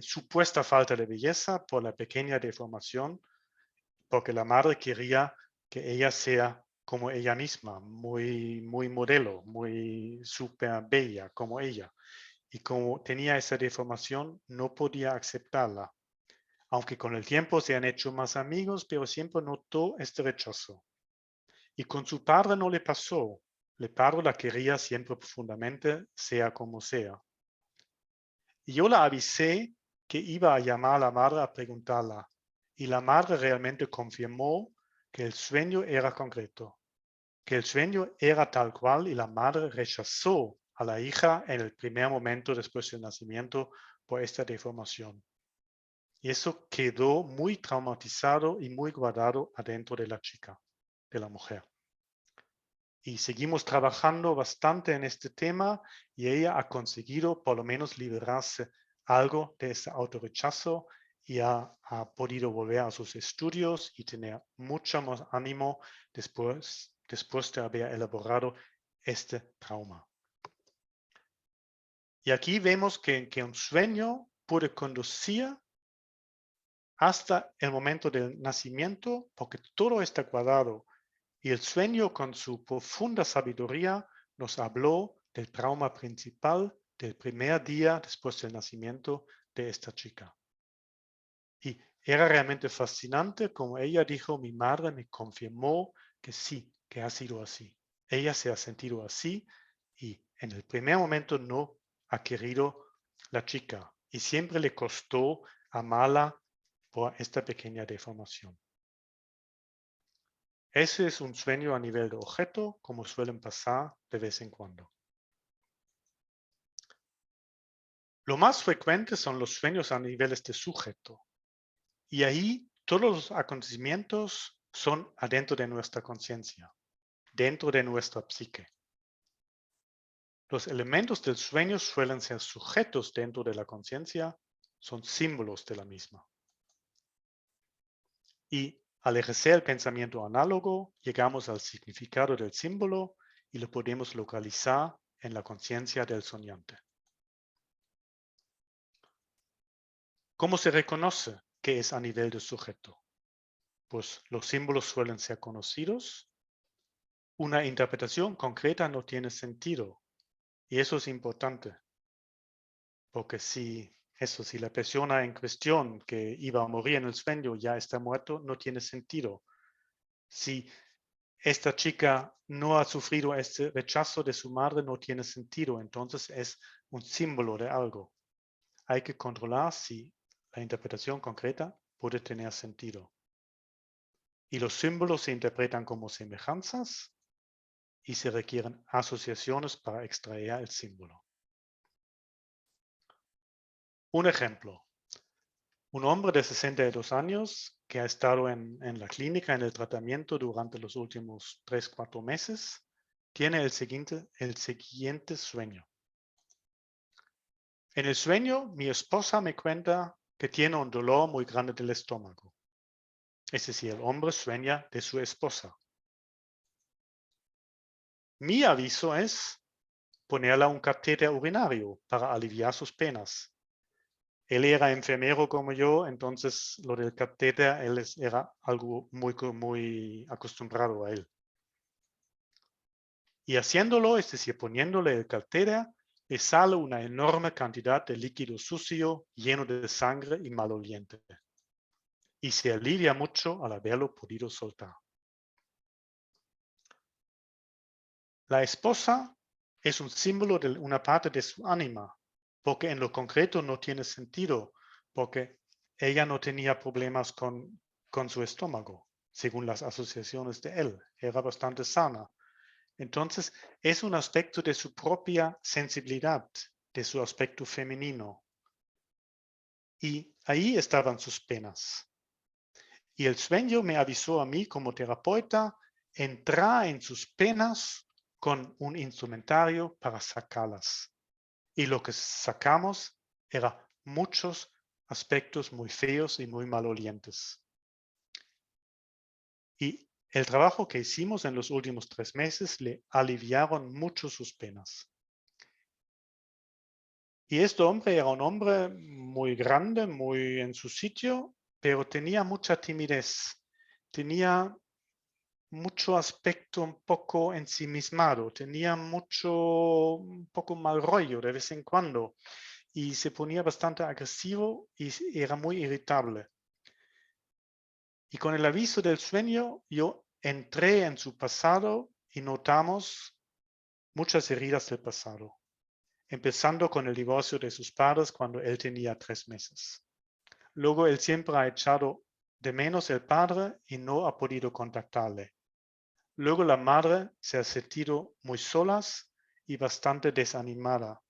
[SPEAKER 2] supuesta falta de belleza, por la pequeña deformación, porque la madre quería que ella sea como ella misma, muy, muy modelo, muy súper bella como ella. Y como tenía esa deformación, no podía aceptarla. Aunque con el tiempo se han hecho más amigos, pero siempre notó este rechazo. Y con su padre no le pasó. El padre la quería siempre profundamente, sea como sea. Y yo la avisé que iba a llamar a la madre a preguntarla. Y la madre realmente confirmó que el sueño era concreto, que el sueño era tal cual, y la madre rechazó a la hija en el primer momento después del nacimiento por esta deformación. Y eso quedó muy traumatizado y muy guardado adentro de la chica, de la mujer. Y seguimos trabajando bastante en este tema, y ella ha conseguido por lo menos liberarse algo de ese autorrechazo y ha podido volver a sus estudios y tener mucho más ánimo después de haber elaborado este trauma. Y aquí vemos que un sueño puede conducir hasta el momento del nacimiento, porque todo está guardado. Y el sueño, con su profunda sabiduría, nos habló del trauma principal del primer día después del nacimiento de esta chica. Y era realmente fascinante como ella dijo: mi madre me confirmó que sí, que ha sido así. Ella se ha sentido así, y en el primer momento no ha querido la chica, y siempre le costó amarla por esta pequeña deformación. Ese es un sueño a nivel de objeto, como suelen pasar de vez en cuando. Lo más frecuente son los sueños a niveles de sujeto. Y ahí todos los acontecimientos son adentro de nuestra conciencia, dentro de nuestra psique. Los elementos del sueño suelen ser sujetos dentro de la conciencia, son símbolos de la misma. Y al ejercer el pensamiento análogo, llegamos al significado del símbolo y lo podemos localizar en la conciencia del soñante. ¿Cómo se reconoce que es a nivel de sujeto? Pues los símbolos suelen ser conocidos. Una interpretación concreta no tiene sentido. Y eso es importante. Porque si la persona en cuestión que iba a morir en el sueño ya está muerto, no tiene sentido. Si esta chica no ha sufrido este rechazo de su madre, no tiene sentido. Entonces es un símbolo de algo. Hay que controlar si la interpretación concreta puede tener sentido. Y los símbolos se interpretan como semejanzas y se requieren asociaciones para extraer el símbolo. Un ejemplo. Un hombre de 62 años que ha estado en la clínica, en el tratamiento durante los últimos 3-4 meses, tiene el siguiente sueño. En el sueño, mi esposa me cuenta que tiene un dolor muy grande del estómago. Es decir, el hombre sueña de su esposa. Mi aviso es ponerle un catéter urinario para aliviar sus penas. Él era enfermero como yo, entonces lo del catéter era algo muy acostumbrado a él. Y haciéndolo, es decir, poniéndole el catéter, le sale una enorme cantidad de líquido sucio, lleno de sangre y maloliente. Y se alivia mucho al haberlo podido soltar. La esposa es un símbolo de una parte de su ánima, porque en lo concreto no tiene sentido, porque ella no tenía problemas con su estómago, según las asociaciones de él. Era bastante sana. Entonces, es un aspecto de su propia sensibilidad, de su aspecto femenino. Y ahí estaban sus penas. Y el sueño me avisó a mí como terapeuta, entrar en sus penas con un instrumentario para sacarlas. Y lo que sacamos eran muchos aspectos muy feos y muy malolientes. Y el trabajo que hicimos en los últimos 3 meses le aliviaron mucho sus penas. Y este hombre era un hombre muy grande, muy en su sitio, pero tenía mucha timidez. Tenía mucho aspecto un poco ensimismado, tenía un poco mal rollo de vez en cuando y se ponía bastante agresivo y era muy irritable. Y con el aviso del sueño, yo entré en su pasado y notamos muchas heridas del pasado, empezando con el divorcio de sus padres cuando él tenía 3 meses. Luego él siempre ha echado de menos el padre y no ha podido contactarle. Luego la madre se ha sentido muy solas y bastante desanimada.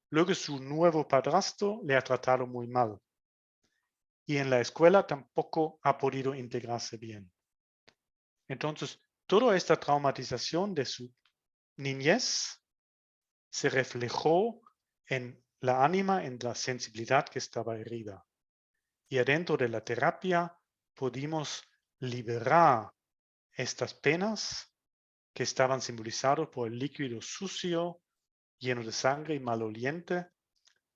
[SPEAKER 2] Luego su nuevo padrastro le ha tratado muy mal. Y en la escuela tampoco ha podido integrarse bien. Entonces, toda esta traumatización de su niñez se reflejó en la ánima, en la sensibilidad que estaba herida. Y adentro de la terapia pudimos liberar estas penas que estaban simbolizados por el líquido sucio, lleno de sangre y maloliente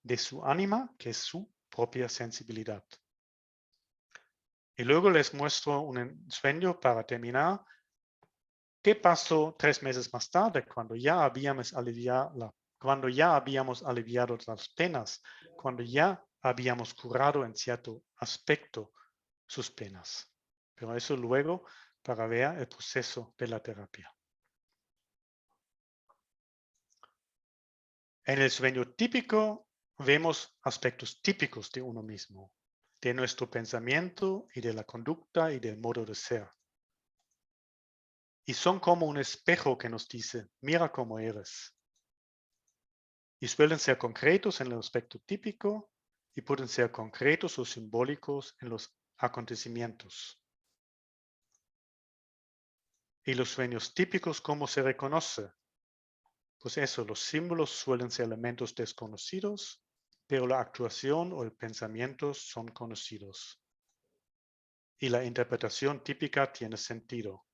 [SPEAKER 2] de su ánima, que es su propia sensibilidad. Y luego les muestro un sueño para terminar. ¿Qué pasó 3 meses más tarde cuando ya habíamos aliviado las penas, cuando ya habíamos curado en cierto aspecto sus penas? Pero eso luego para ver el proceso de la terapia. En el sueño típico vemos aspectos típicos de uno mismo, de nuestro pensamiento y de la conducta y del modo de ser. Y son como un espejo que nos dice, mira cómo eres. Y suelen ser concretos en el aspecto típico y pueden ser concretos o simbólicos en los acontecimientos. Y los sueños típicos, ¿cómo se reconoce? Pues eso, los símbolos suelen ser elementos desconocidos, pero la actuación o el pensamiento son conocidos. Y la interpretación típica tiene sentido.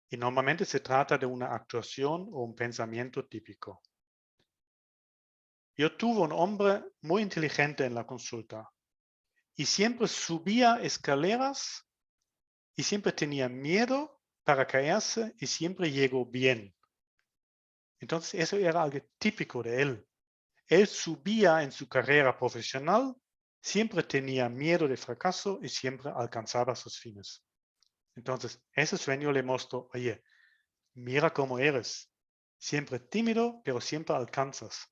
[SPEAKER 2] Y normalmente se trata de una actuación o un pensamiento típico. Yo tuve un hombre muy inteligente en la consulta y siempre subía escaleras y siempre tenía miedo para caerse y siempre llegó bien. Entonces eso era algo típico de él. Él subía en su carrera profesional, siempre tenía miedo de fracaso y siempre alcanzaba sus fines. Entonces ese sueño le mostró, oye, mira cómo eres, siempre tímido, pero siempre alcanzas.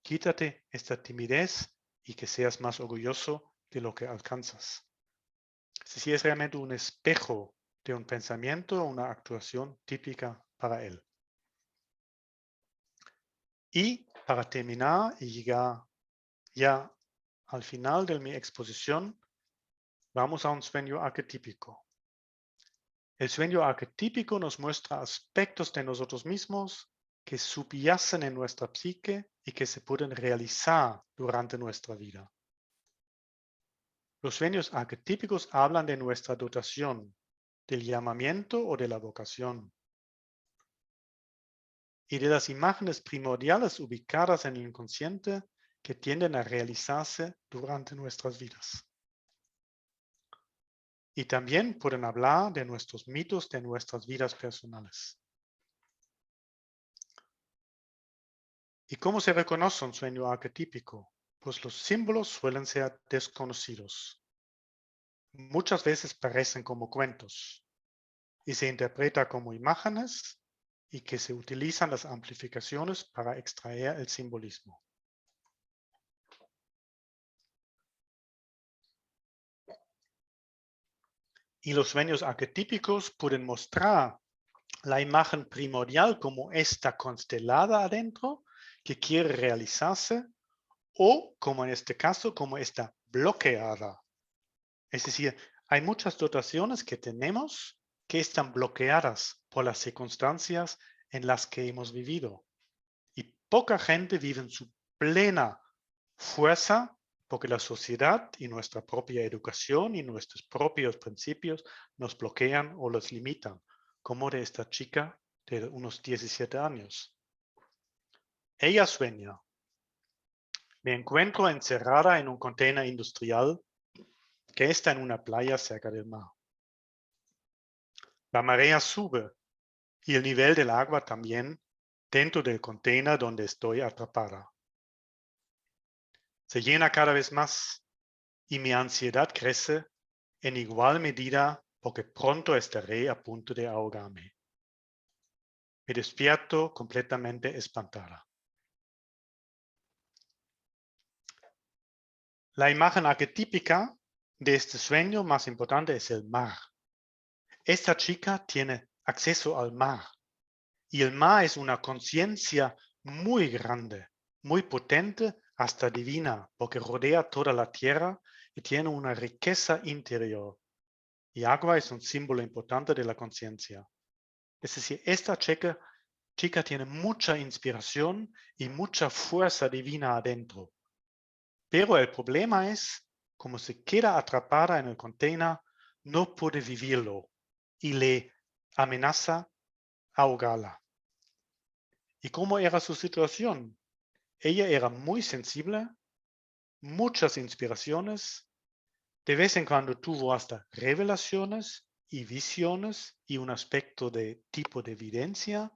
[SPEAKER 2] Quítate esta timidez y que seas más orgulloso de lo que alcanzas. Si es realmente un espejo de un pensamiento o una actuación típica para él. Y para terminar y llegar ya al final de mi exposición, vamos a un sueño arquetípico. El sueño arquetípico nos muestra aspectos de nosotros mismos que subyacen en nuestra psique y que se pueden realizar durante nuestra vida. Los sueños arquetípicos hablan de nuestra dotación, del llamamiento o de la vocación, y de las imágenes primordiales ubicadas en el inconsciente que tienden a realizarse durante nuestras vidas. Y también pueden hablar de nuestros mitos de nuestras vidas personales. ¿Y cómo se reconoce un sueño arquetípico? Pues los símbolos suelen ser desconocidos. Muchas veces parecen como cuentos y se interpreta como imágenes y que se utilizan las amplificaciones para extraer el simbolismo. Y los sueños arquetípicos pueden mostrar la imagen primordial como esta constelada adentro que quiere realizarse o, como en este caso, como esta bloqueada. Es decir, hay muchas dotaciones que tenemos que están bloqueadas por las circunstancias en las que hemos vivido. Y poca gente vive en su plena fuerza porque la sociedad y nuestra propia educación y nuestros propios principios nos bloquean o los limitan, como de esta chica de unos 17 años. Ella sueña: me encuentro encerrada en un container industrial que está en una playa cerca del mar. La marea sube y el nivel del agua también dentro del container donde estoy atrapada. Se llena cada vez más y mi ansiedad crece en igual medida porque pronto estaré a punto de ahogarme. Me despierto completamente espantada. La imagen arquetípica de este sueño más importante es el mar. Esta chica tiene acceso al mar y el mar es una conciencia muy grande, muy potente, hasta divina, porque rodea toda la tierra y tiene una riqueza interior. Y agua es un símbolo importante de la conciencia. Es decir, esta chica tiene mucha inspiración y mucha fuerza divina adentro. Pero el problema es, como se queda atrapada en el container, no puede vivirlo y le amenaza ahogarla. ¿Y cómo era su situación? Ella era muy sensible, muchas inspiraciones, de vez en cuando tuvo hasta revelaciones y visiones y un aspecto de tipo de evidencia,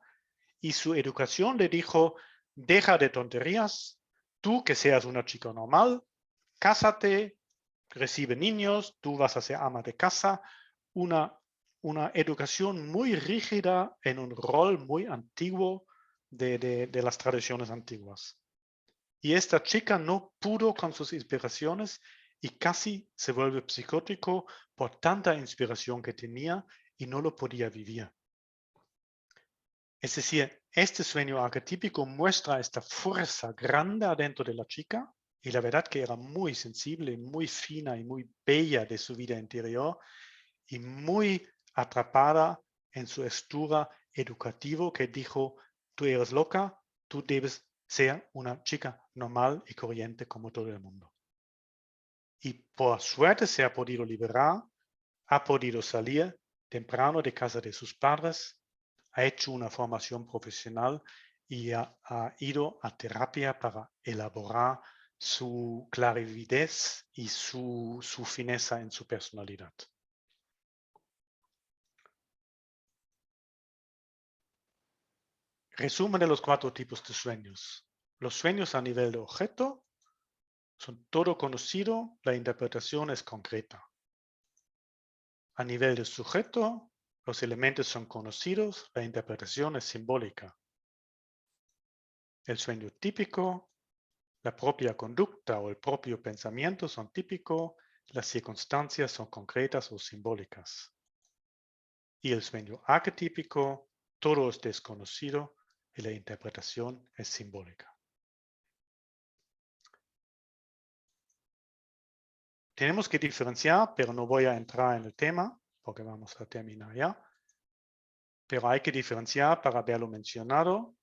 [SPEAKER 2] y su educación le dijo: deja de tonterías, tú que seas una chica normal, cásate, recibe niños, tú vas a ser ama de casa, una educación muy rígida en un rol muy antiguo de las tradiciones antiguas. Y esta chica no pudo con sus inspiraciones y casi se vuelve psicótico por tanta inspiración que tenía y no lo podía vivir. Es decir, este sueño arquetípico muestra esta fuerza grande adentro de la chica y la verdad que era muy sensible, muy fina y muy bella de su vida interior y muy atrapada en su estructura educativa que dijo: tú eres loca, tú debes ser una chica normal y corriente como todo el mundo. Y por suerte se ha podido liberar, ha podido salir temprano de casa de sus padres, ha hecho una formación profesional y ha ido a terapia para elaborar su clarividez y su fineza en su personalidad. Resumen de los 4 tipos de sueños. Los sueños a nivel de objeto son todo conocido, la interpretación es concreta. A nivel de sujeto, los elementos son conocidos, la interpretación es simbólica. El sueño típico, la propia conducta o el propio pensamiento son típicos, las circunstancias son concretas o simbólicas. Y el sueño arquetípico, todo es desconocido y la interpretación es simbólica. Tenemos que diferenciar, pero no voy a entrar en el tema porque vamos a terminar ya. pero hay que diferenciar para ver lo mencionado,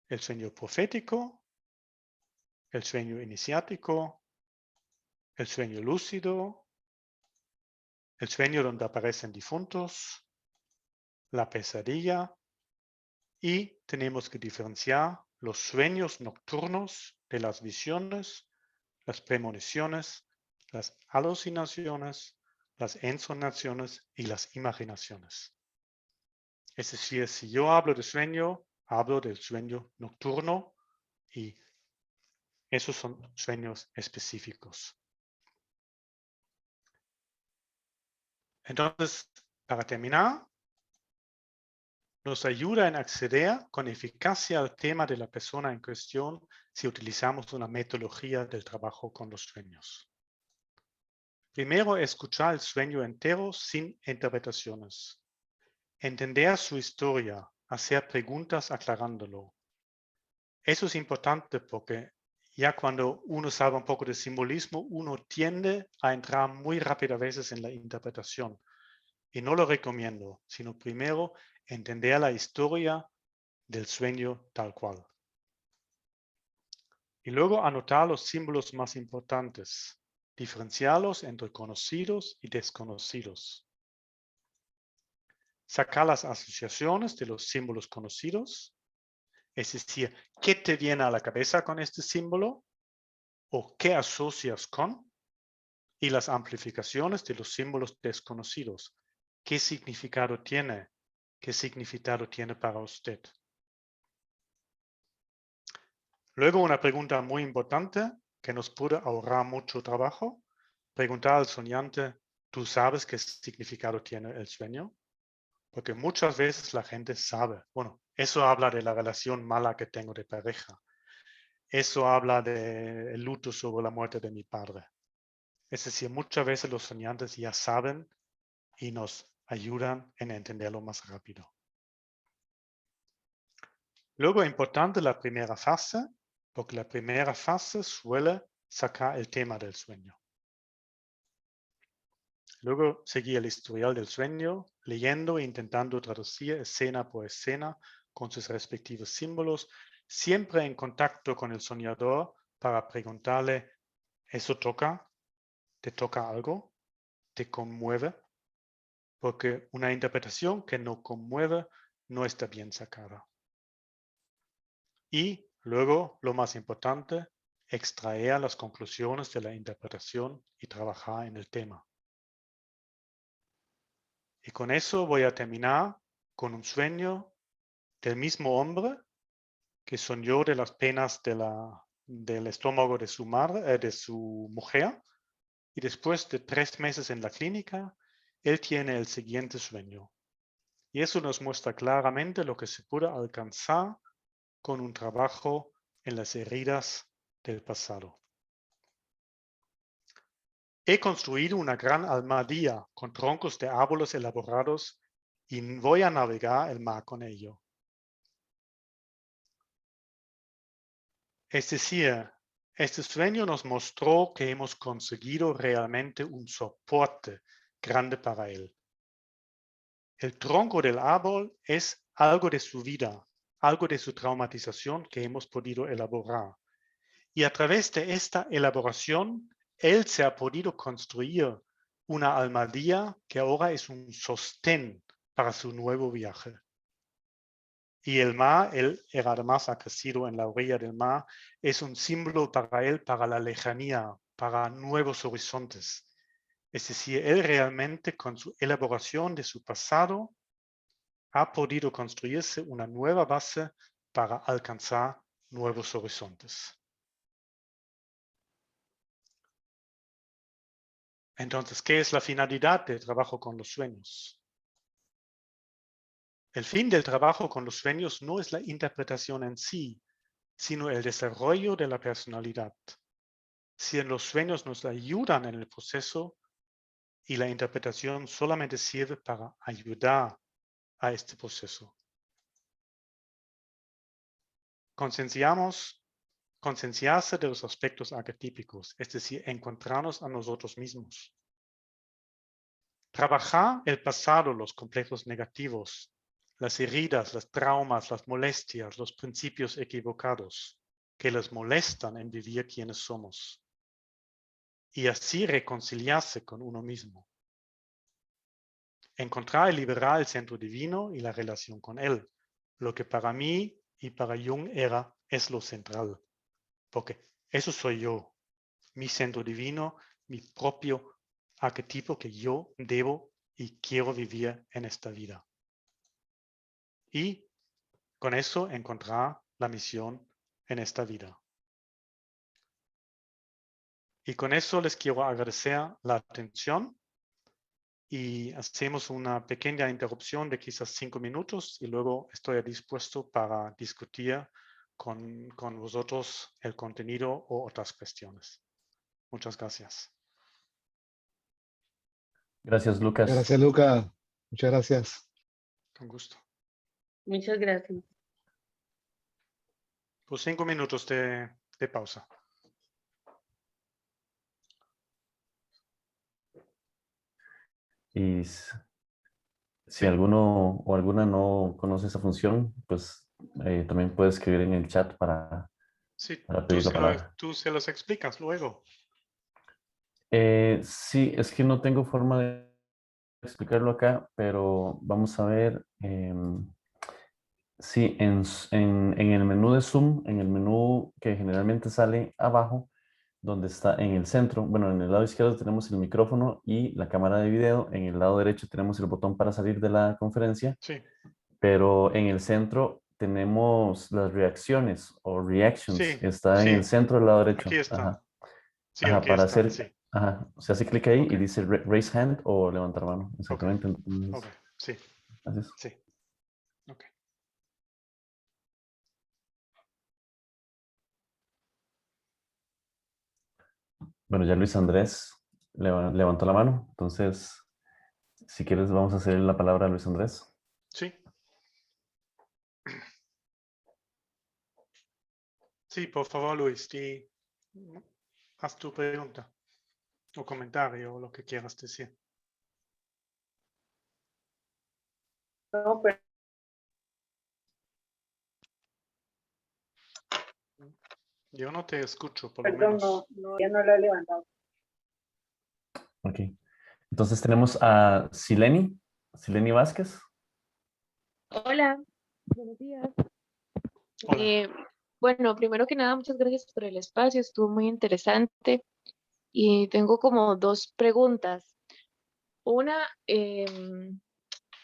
[SPEAKER 2] el sueño profético, el sueño iniciático, el sueño lúcido, el sueño donde aparecen difuntos, la pesadilla, y tenemos que diferenciar los sueños nocturnos de las visiones, las premoniciones, las alucinaciones, las ensoñaciones y las imaginaciones. Es decir, si yo hablo de sueño, hablo del sueño nocturno y esos son sueños específicos. Entonces, para terminar, nos ayuda en acceder con eficacia al tema de la persona en cuestión si utilizamos una metodología del trabajo con los sueños. Primero, escuchar el sueño entero sin interpretaciones. Entender su historia, hacer preguntas aclarándolo. Eso es importante porque ya cuando uno sabe un poco de simbolismo, uno tiende a entrar muy rápido a veces en la interpretación. Y no lo recomiendo, sino primero entender la historia del sueño tal cual. Y luego anotar los símbolos más importantes, diferenciarlos entre conocidos y desconocidos. Sacar las asociaciones de los símbolos conocidos, es decir, ¿qué te viene a la cabeza con este símbolo? ¿O qué asocias con? Y las amplificaciones de los símbolos desconocidos. ¿Qué significado tiene? ¿Qué significado tiene para usted? Luego una pregunta muy importante que nos puede ahorrar mucho trabajo. Preguntar al soñante, ¿tú sabes qué significado tiene el sueño? Porque muchas veces la gente sabe. Bueno, eso habla de la relación mala que tengo de pareja. Eso habla del luto sobre la muerte de mi padre. Es decir, muchas veces los soñantes ya saben y nos ayudan en entenderlo más rápido. Luego, importante la primera fase, porque la primera fase suele sacar el tema del sueño. Luego seguí el historial del sueño, leyendo e intentando traducir escena por escena con sus respectivos símbolos, siempre en contacto con el soñador para preguntarle, ¿eso toca? ¿Te toca algo? ¿Te conmueve? Porque una interpretación que no conmueve no está bien sacada. Y luego, lo más importante, extraer las conclusiones de la interpretación y trabajar en el tema. Y con eso voy a terminar con un sueño del mismo hombre que soñó de las penas del estómago de su mujer. Y después de 3 meses en la clínica, él tiene el siguiente sueño. Y eso nos muestra claramente lo que se puede alcanzar con un trabajo en las heridas del pasado. He construido una gran almadía con troncos de árboles elaborados y voy a navegar el mar con ello. Es decir, este sueño nos mostró que hemos conseguido realmente un soporte grande para él. El tronco del árbol es algo de su vida, algo de su traumatización que hemos podido elaborar. Y a través de esta elaboración, él se ha podido construir una almadía que ahora es un sostén para su nuevo viaje. Y el mar, él era además ha crecido en la orilla del mar, es un símbolo para él, para la lejanía, para nuevos horizontes. Es decir, él realmente con su elaboración de su pasado ha podido construirse una nueva base para alcanzar nuevos horizontes. Entonces, ¿qué es la finalidad del trabajo con los sueños? El fin del trabajo con los sueños no es la interpretación en sí, sino el desarrollo de la personalidad. Si los sueños nos ayudan en el proceso y la interpretación solamente sirve para ayudar a este proceso. Concienciarse de los aspectos arquetípicos, es decir, encontrarnos a nosotros mismos. Trabajar el pasado, los complejos negativos, las heridas, los traumas, las molestias, los principios equivocados que les molestan en vivir quienes somos. Y así reconciliarse con uno mismo. Encontrar y liberar el centro divino y la relación con él. Lo que para mí y para Jung es lo central. Porque eso soy yo. Mi centro divino, mi propio arquetipo que yo debo y quiero vivir en esta vida. Y con eso encontrar la misión en esta vida. Y con eso les quiero agradecer la atención y hacemos una pequeña interrupción de quizás 5 minutos y luego estoy dispuesto para discutir con vosotros el contenido o otras cuestiones. Muchas gracias.
[SPEAKER 1] Gracias, Lucas.
[SPEAKER 3] Gracias, Luca. Muchas gracias.
[SPEAKER 2] Con gusto.
[SPEAKER 4] Muchas gracias.
[SPEAKER 2] Pues 5 minutos de pausa.
[SPEAKER 1] Y si alguno o alguna no conoce esa función, pues también puede escribir en el chat para
[SPEAKER 2] Sí,
[SPEAKER 1] pedir la palabra.
[SPEAKER 2] tú se los explicas luego.
[SPEAKER 1] Sí, es que no tengo forma de explicarlo acá, pero vamos a ver. Sí, en el menú de Zoom, en el menú que generalmente sale abajo, donde está en el centro, bueno, en el lado izquierdo tenemos el micrófono y la cámara de video, en el lado derecho tenemos el botón para salir de la conferencia,
[SPEAKER 2] Sí,
[SPEAKER 1] pero en el centro tenemos las reacciones o reactions,
[SPEAKER 2] sí,
[SPEAKER 1] está en
[SPEAKER 2] sí.
[SPEAKER 1] el centro del lado derecho.
[SPEAKER 2] Aquí está.
[SPEAKER 1] Ajá,
[SPEAKER 2] Sí,
[SPEAKER 1] ajá,
[SPEAKER 2] aquí
[SPEAKER 1] para
[SPEAKER 2] está.
[SPEAKER 1] hacer,
[SPEAKER 2] Sí.
[SPEAKER 1] ajá, se hace clic ahí
[SPEAKER 2] Ok.
[SPEAKER 1] y dice raise hand o levantar mano,
[SPEAKER 2] Ok.
[SPEAKER 1] exactamente. Entonces,
[SPEAKER 2] Ok. Sí.
[SPEAKER 1] así es.
[SPEAKER 2] Sí. Ok.
[SPEAKER 1] Bueno, ya Luis Andrés levantó la mano, entonces, si quieres, vamos a hacer la palabra a Luis Andrés.
[SPEAKER 2] Sí. Sí, por favor, Luis, haz tu pregunta o comentario o lo que quieras decir.
[SPEAKER 4] No, pero
[SPEAKER 2] Yo no te escucho, por lo
[SPEAKER 4] perdón,
[SPEAKER 2] menos.
[SPEAKER 4] ya no lo he levantado.
[SPEAKER 1] Ok. Entonces tenemos a Sileni Vázquez.
[SPEAKER 5] Hola, buenos días.
[SPEAKER 2] Hola.
[SPEAKER 5] Bueno, primero que nada, muchas gracias por el espacio, estuvo muy interesante y tengo como dos preguntas. Una,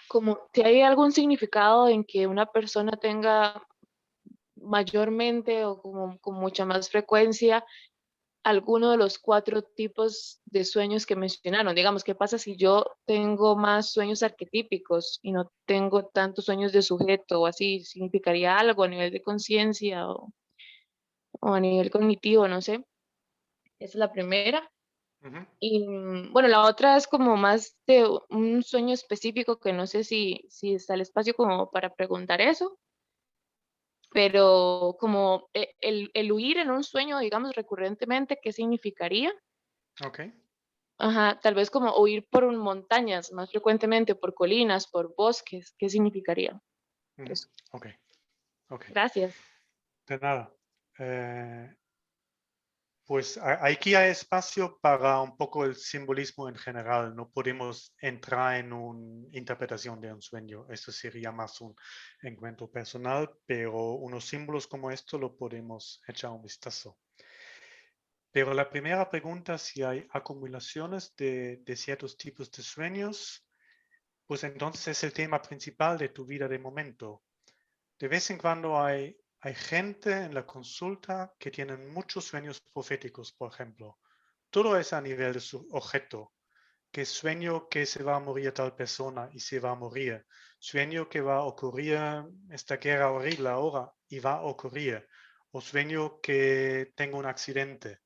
[SPEAKER 5] como si hay algún significado en que una persona tenga mayormente o como con mucha más frecuencia alguno de los 4 tipos de sueños que mencionaron. Digamos, ¿qué pasa si yo tengo más sueños arquetípicos y no tengo tantos sueños de sujeto o así? ¿Significaría algo a nivel de conciencia o a nivel cognitivo? No sé. Esa es la primera.
[SPEAKER 2] Ujú.
[SPEAKER 5] Y bueno, la otra es como más de un sueño específico que no sé si está el espacio como para preguntar eso, pero como el huir en un sueño, digamos, recurrentemente, ¿qué significaría?
[SPEAKER 2] Ok.
[SPEAKER 5] Ajá, tal vez como huir por montañas más frecuentemente, por colinas, por bosques, ¿qué significaría
[SPEAKER 2] Ujú.
[SPEAKER 5] eso?
[SPEAKER 2] Ok. Ok.
[SPEAKER 5] Gracias.
[SPEAKER 2] De nada. Pues aquí hay espacio para un poco el simbolismo en general. No podemos entrar en una interpretación de un sueño. Eso sería más un encuentro personal, pero unos símbolos como esto lo podemos echar un vistazo. Pero la primera pregunta, si hay acumulaciones de ciertos tipos de sueños, pues entonces es el tema principal de tu vida de momento. De vez en cuando hay gente en la consulta que tienen muchos sueños proféticos, por ejemplo. Todo es a nivel de su objeto. Que sueño que se va a morir tal persona y se va a morir. Sueño que va a ocurrir esta guerra horrible ahora y va a ocurrir. O sueño que tengo un accidente.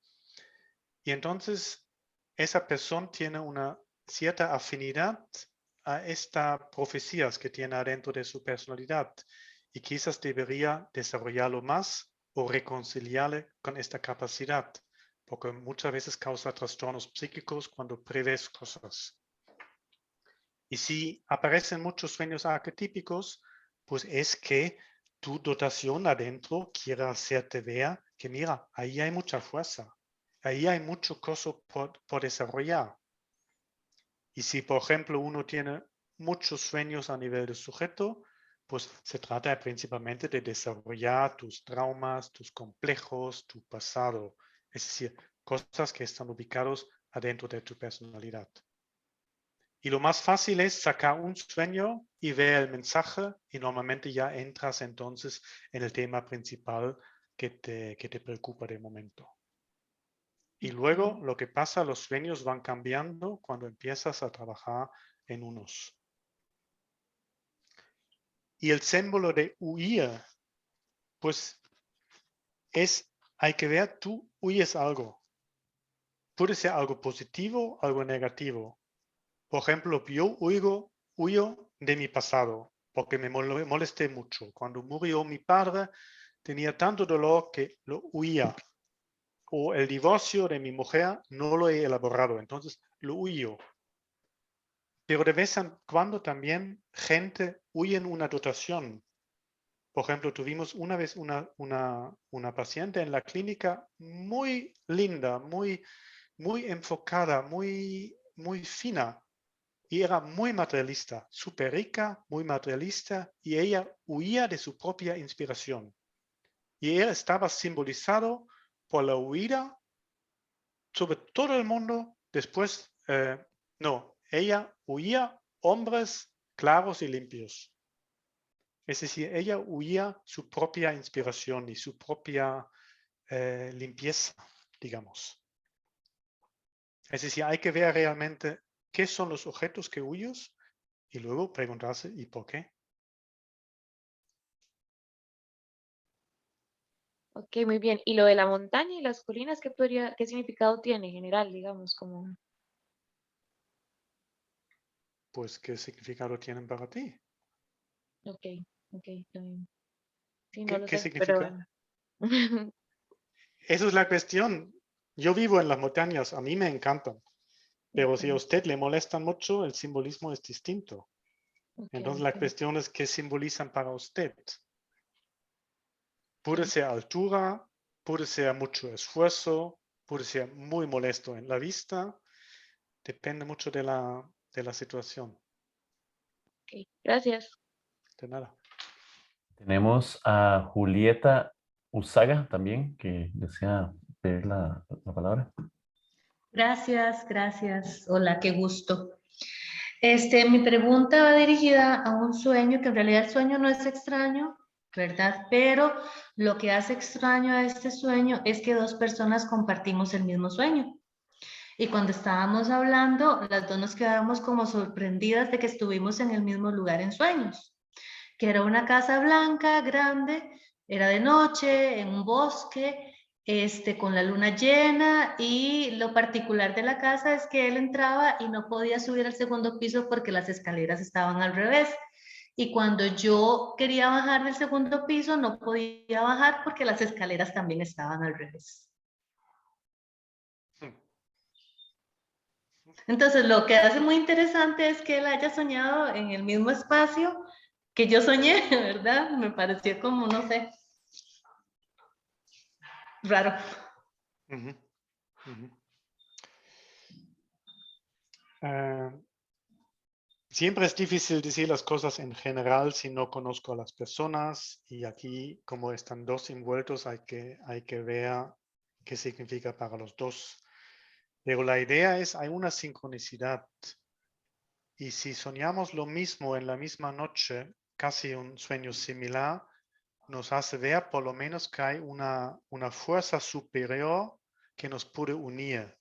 [SPEAKER 2] Y entonces esa persona tiene una cierta afinidad a estas profecías que tiene adentro de su personalidad y quizás debería desarrollarlo más o reconciliarle con esta capacidad, porque muchas veces causa trastornos psíquicos cuando prevés cosas. Y si aparecen muchos sueños arquetípicos, pues es que tu dotación adentro quiere hacerte ver que mira, ahí hay mucha fuerza, ahí hay mucho cosa por desarrollar. Y si, por ejemplo, uno tiene muchos sueños a nivel de sujeto, pues se trata principalmente de desarrollar tus traumas, tus complejos, tu pasado. Es decir, cosas que están ubicados adentro de tu personalidad. Y lo más fácil es sacar un sueño y ver el mensaje y normalmente ya entras entonces en el tema principal que te preocupa de momento. Y luego lo que pasa, los sueños van cambiando cuando empiezas a trabajar en unos. Y el símbolo de huir, pues hay que ver, tú huyes algo. Puede ser algo positivo, algo negativo. Por ejemplo, yo huyo de mi pasado, porque me molesté mucho. Cuando murió mi padre, tenía tanto dolor que lo huía. O el divorcio de mi mujer no lo he elaborado, entonces lo huyo. Pero de vez en cuando también gente huye en una dotación. Por ejemplo, tuvimos una vez una paciente en la clínica muy linda, muy enfocada, muy fina. Y era muy materialista, súper rica, muy materialista, y ella huía de su propia inspiración. Y él estaba simbolizado por la huida sobre todo el mundo. Después, ella huía hombres claros y limpios. Es decir, ella huía su propia inspiración y su propia limpieza, digamos. Es decir, hay que ver realmente qué son los objetos que huyes y luego preguntarse, ¿y por qué?
[SPEAKER 5] Ok, muy bien. ¿Y lo de la montaña y las colinas, qué significado tiene en general, digamos, como...
[SPEAKER 2] Pues, ¿qué significado tienen para ti?
[SPEAKER 5] Ok, está bien. Sí, no
[SPEAKER 2] ¿Qué,
[SPEAKER 5] lo
[SPEAKER 2] qué
[SPEAKER 5] sé, pero
[SPEAKER 2] significa?
[SPEAKER 5] bueno.
[SPEAKER 2] Esa es la cuestión. Yo vivo en las montañas, a mí me encantan, pero si a
[SPEAKER 5] Ok,
[SPEAKER 2] usted le molestan mucho, el simbolismo es distinto. Entonces la
[SPEAKER 5] ok.
[SPEAKER 2] cuestión es qué simbolizan para usted. Puede ser altura, puede ser mucho esfuerzo, puede ser muy molesto en la vista, depende mucho de la situación.
[SPEAKER 5] Ok, gracias.
[SPEAKER 2] De nada.
[SPEAKER 1] Tenemos a Julieta Usaga también, que desea pedir la palabra.
[SPEAKER 6] Gracias, gracias. Hola, qué gusto. Mi pregunta va dirigida a un sueño, que en realidad el sueño no es extraño, ¿verdad? Pero lo que hace extraño a este sueño es que dos personas compartimos el mismo sueño. Y cuando estábamos hablando, las dos nos quedamos como sorprendidas de que estuvimos en el mismo lugar en sueños, que era una casa blanca, grande, era de noche, en un bosque, con la luna llena, y lo particular de la casa es que él entraba y no podía subir al segundo piso porque las escaleras estaban al revés. Y cuando yo quería bajar del segundo piso, no podía bajar porque las escaleras también estaban al revés. Entonces, lo que hace muy interesante es que él haya soñado en el mismo espacio que yo soñé, ¿verdad? Me pareció como, no sé, raro.
[SPEAKER 2] Uh-huh. Uh-huh. Siempre es difícil decir las cosas en general si no conozco a las personas, y aquí, como están dos envueltos, hay que ver qué significa para los dos. Pero la idea es, hay una sincronicidad, y si soñamos lo mismo en la misma noche, casi un sueño similar, nos hace ver por lo menos que hay una fuerza superior que nos puede unir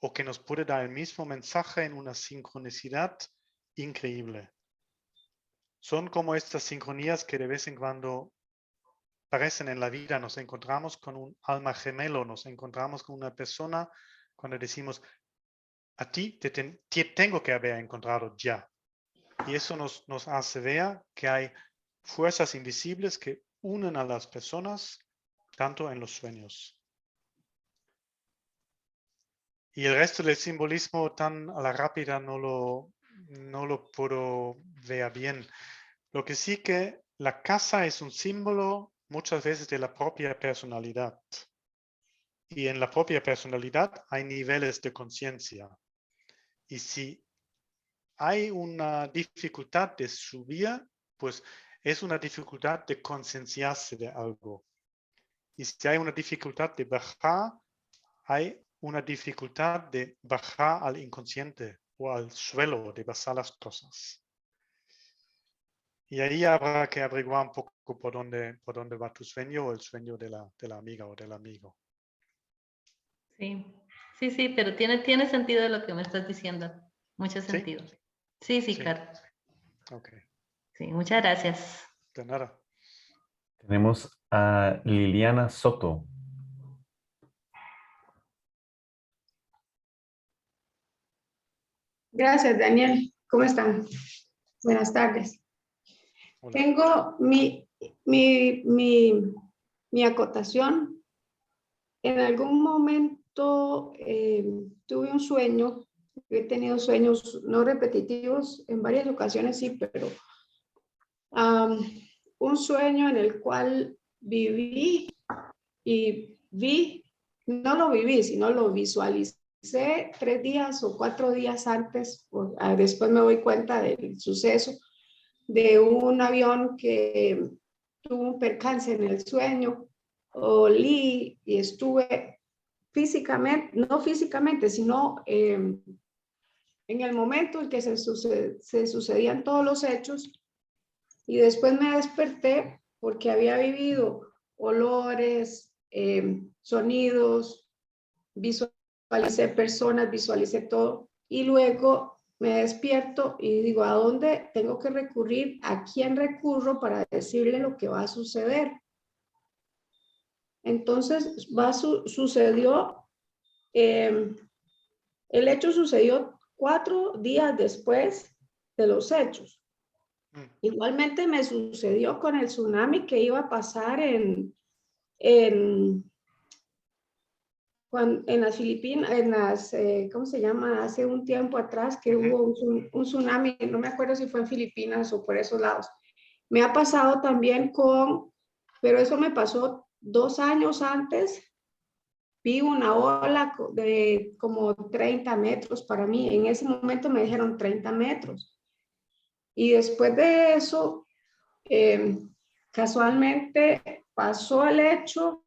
[SPEAKER 2] o que nos puede dar el mismo mensaje en una sincronicidad increíble. Son como estas sincronías que de vez en cuando aparecen en la vida. Nos encontramos con un alma gemelo, nos encontramos con una persona cuando decimos, a ti te tengo que haber encontrado ya. Y eso nos hace ver que hay fuerzas invisibles que unen a las personas, tanto en los sueños. Y el resto del simbolismo tan a la rápida no lo puedo ver bien. Lo que sí que la casa es un símbolo muchas veces de la propia personalidad. Y en la propia personalidad hay niveles de conciencia. Y si hay una dificultad de subir, pues es una dificultad de concienciarse de algo. Y si hay una dificultad de bajar, hay una dificultad de bajar al inconsciente o al suelo, de bajar las cosas. Y ahí habrá que averiguar un poco por dónde va tu sueño o el sueño de la amiga o del amigo.
[SPEAKER 6] Sí, sí, sí, pero tiene sentido lo que me estás diciendo. Mucho
[SPEAKER 2] ¿Sí?
[SPEAKER 6] sentido. Sí, sí,
[SPEAKER 2] Sí.
[SPEAKER 6] claro.
[SPEAKER 2] Ok,
[SPEAKER 6] Sí, muchas gracias.
[SPEAKER 2] de nada.
[SPEAKER 1] Tenemos a Liliana Soto.
[SPEAKER 4] Gracias, Daniel. ¿Cómo están? Buenas tardes.
[SPEAKER 2] Hola.
[SPEAKER 4] Tengo mi acotación. En algún momento tuve un sueño. He tenido sueños no repetitivos en varias ocasiones, sí, pero un sueño en el cual viví y vi, no lo viví, sino lo visualicé 3 días o 4 días antes, después me doy cuenta del suceso, de un avión que tuvo un percance en el sueño, olí y estuve físicamente, no físicamente, sino en el momento en que se sucedían todos los hechos, y después me desperté porque había vivido olores, sonidos, visualicé personas, visualicé todo, y luego me despierto y digo, ¿a dónde tengo que recurrir? ¿A quién recurro para decirle lo que va a suceder? Entonces sucedió, el hecho sucedió 4 días después de los hechos. Igualmente me sucedió con el tsunami que iba a pasar en las Filipinas, ¿cómo se llama? Hace un tiempo atrás que hubo un tsunami, no me acuerdo si fue en Filipinas o por esos lados. Me ha pasado también pero eso me pasó 2 años antes. Vi una ola de como 30 metros para mí. En ese momento me dijeron 30 metros. Y después de eso, casualmente pasó el hecho,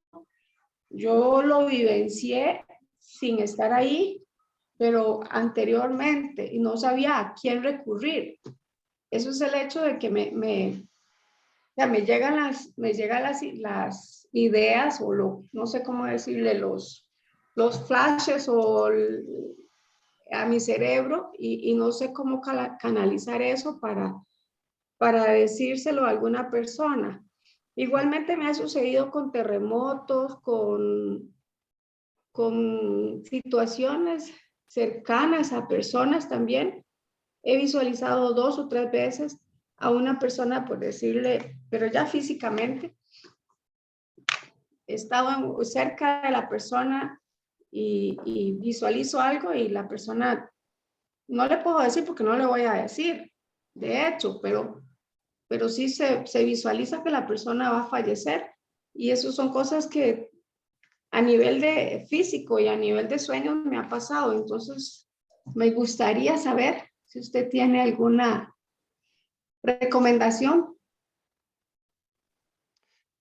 [SPEAKER 4] yo lo vivencié sin estar ahí, pero anteriormente, y no sabía a quién recurrir. Eso es el hecho de que me llegan las ideas o no sé cómo decirle, los flashes a mi cerebro y no sé cómo canalizar eso para decírselo a alguna persona. Igualmente me ha sucedido con terremotos, con situaciones cercanas a personas también. He visualizado 2 o 3 veces a una persona por decirle, pero ya físicamente, he estado cerca de la persona y visualizo algo y la persona, no le puedo decir porque no le voy a decir, de hecho, pero sí se visualiza que la persona va a fallecer. Y eso son cosas que a nivel de físico y a nivel de sueños me ha pasado. Entonces, me gustaría saber si usted tiene alguna recomendación.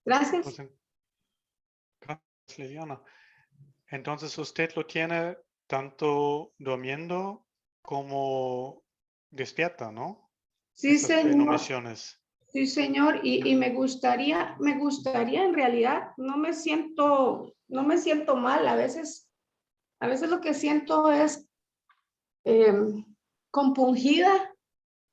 [SPEAKER 4] Gracias.
[SPEAKER 2] Pues, gracias, Liliana. Entonces usted lo tiene tanto durmiendo como despierta, ¿no?
[SPEAKER 4] Sí,
[SPEAKER 2] Esas
[SPEAKER 4] señor.
[SPEAKER 2] premoniciones.
[SPEAKER 4] Sí, señor. Y me gustaría en realidad, no me siento mal. A veces lo que siento es compungida,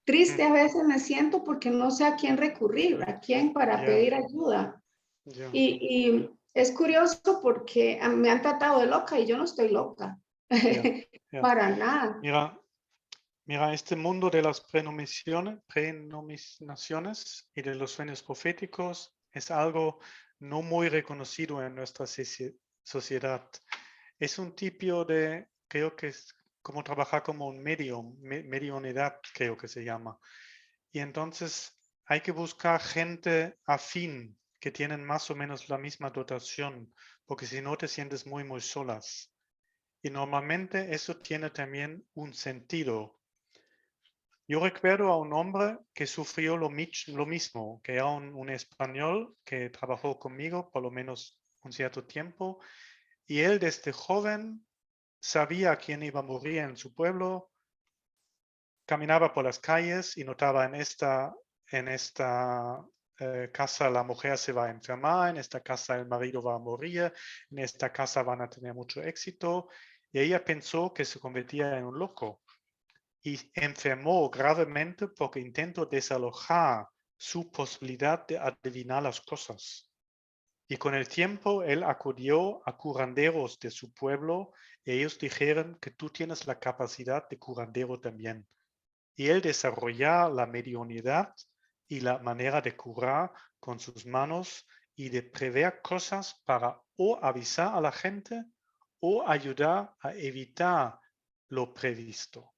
[SPEAKER 4] triste a veces me siento porque no sé a quién recurrir, a quién para pedir ayuda.
[SPEAKER 2] Yeah.
[SPEAKER 4] Y es curioso porque me han tratado de loca y yo no estoy loca.
[SPEAKER 2] Yeah.
[SPEAKER 4] Para nada.
[SPEAKER 2] Mira, este mundo de las prenominaciones y de los sueños proféticos es algo no muy reconocido en nuestra sociedad. Es un tipo de, creo que es como trabajar como un medium, mediunidad creo que se llama. Y entonces hay que buscar gente afín que tienen más o menos la misma dotación, porque si no te sientes muy, muy solas. Y normalmente eso tiene también un sentido. Yo recuerdo a un hombre que sufrió lo mismo, que era un español que trabajó conmigo por lo menos un cierto tiempo, y él desde joven sabía quién iba a morir en su pueblo, caminaba por las calles y notaba en esta casa la mujer se va a enfermar, en esta casa el marido va a morir, en esta casa van a tener mucho éxito, y ella pensó que se convertía en un loco. Y enfermó gravemente porque intentó desalojar su posibilidad de adivinar las cosas. Y con el tiempo él acudió a curanderos de su pueblo y ellos dijeron que tú tienes la capacidad de curandero también. Y él desarrolló la mediunidad y la manera de curar con sus manos y de prever cosas para o avisar a la gente o ayudar a evitar lo previsto.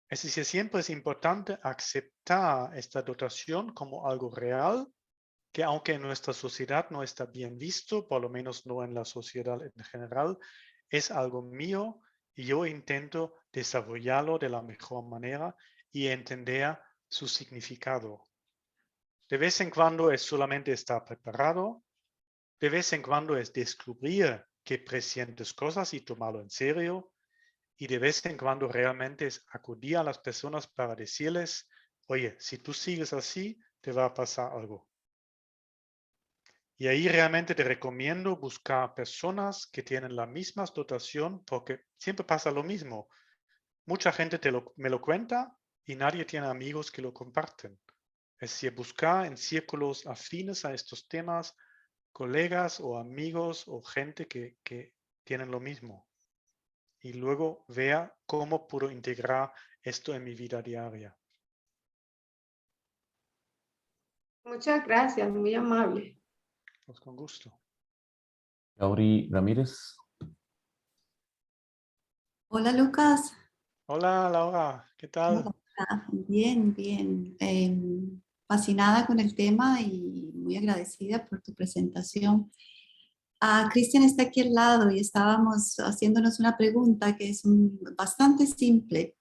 [SPEAKER 2] Es decir, siempre es importante aceptar esta dotación como algo real, que aunque en nuestra sociedad no está bien visto, por lo menos no en la sociedad en general, es algo mío y yo intento desarrollarlo de la mejor manera y entender su significado. De vez en cuando es solamente estar preparado, de vez en cuando es descubrir que presientes cosas y tomarlo en serio, y de vez en cuando realmente es acudir a las personas para decirles, oye, si tú sigues así, te va a pasar algo. Y ahí realmente te recomiendo buscar personas que tienen la misma dotación, porque siempre pasa lo mismo. Mucha gente me lo cuenta y nadie tiene amigos que lo comparten. Es decir, buscar en círculos afines a estos temas, colegas o amigos o gente que tienen lo mismo. Y luego vea cómo puedo integrar esto en mi vida diaria.
[SPEAKER 4] Muchas gracias, muy amable.
[SPEAKER 2] Pues con gusto.
[SPEAKER 1] Gauri Ramírez.
[SPEAKER 7] Hola Lucas.
[SPEAKER 2] Hola Laura, ¿qué tal?
[SPEAKER 7] Hola. Bien, bien. Fascinada con el tema y muy agradecida por tu presentación. Cristian está aquí al lado y estábamos haciéndonos una pregunta que es bastante simple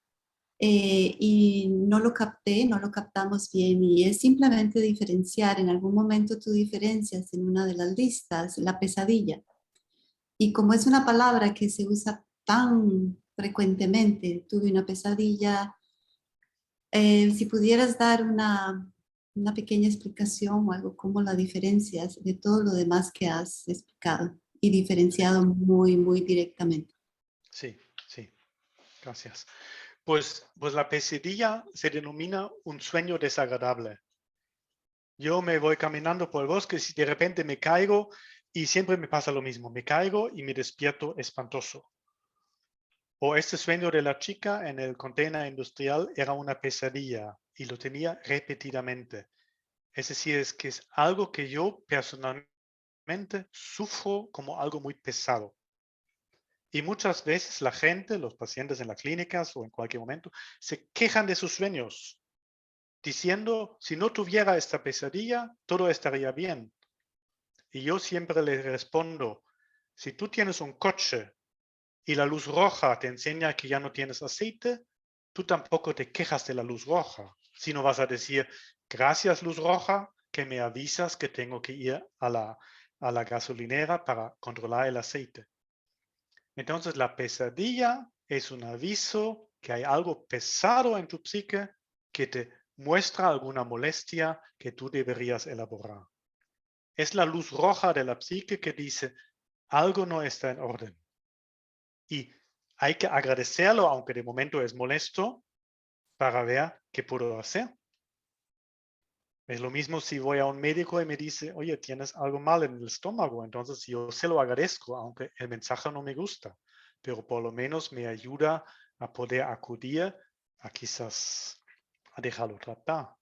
[SPEAKER 7] y no lo capté, no lo captamos bien y es simplemente diferenciar. En algún momento tú diferencias en una de las listas la pesadilla y como es una palabra que se usa tan frecuentemente, tuve una pesadilla. Si pudieras dar una pequeña explicación o algo, cómo la diferencias de todo lo demás que has explicado y diferenciado muy, muy directamente.
[SPEAKER 2] Sí, sí, gracias. Pues la pesadilla se denomina un sueño desagradable. Yo me voy caminando por el bosque y de repente me caigo y siempre me pasa lo mismo. Me caigo y me despierto espantoso. O este sueño de la chica en el container industrial era una pesadilla y lo tenía repetidamente. Es decir, es que es algo que yo personalmente sufro como algo muy pesado. Y muchas veces la gente, los pacientes en las clínicas o en cualquier momento, se quejan de sus sueños, diciendo, si no tuviera esta pesadilla, todo estaría bien. Y yo siempre les respondo, si tú tienes un coche y la luz roja te enseña que ya no tienes aceite, tú tampoco te quejas de la luz roja, sino vas a decir, gracias luz roja, que me avisas que tengo que ir a la gasolinera para controlar el aceite. Entonces la pesadilla es un aviso que hay algo pesado en tu psique que te muestra alguna molestia que tú deberías elaborar. Es la luz roja de la psique que dice, algo no está en orden. Y hay que agradecerlo, aunque de momento es molesto, para ver qué puedo hacer. Es lo mismo si voy a un médico y me dice, oye, tienes algo mal en el estómago. Entonces yo se lo agradezco, aunque el mensaje no me gusta. Pero por lo menos me ayuda a poder acudir a quizás a dejarlo tratar.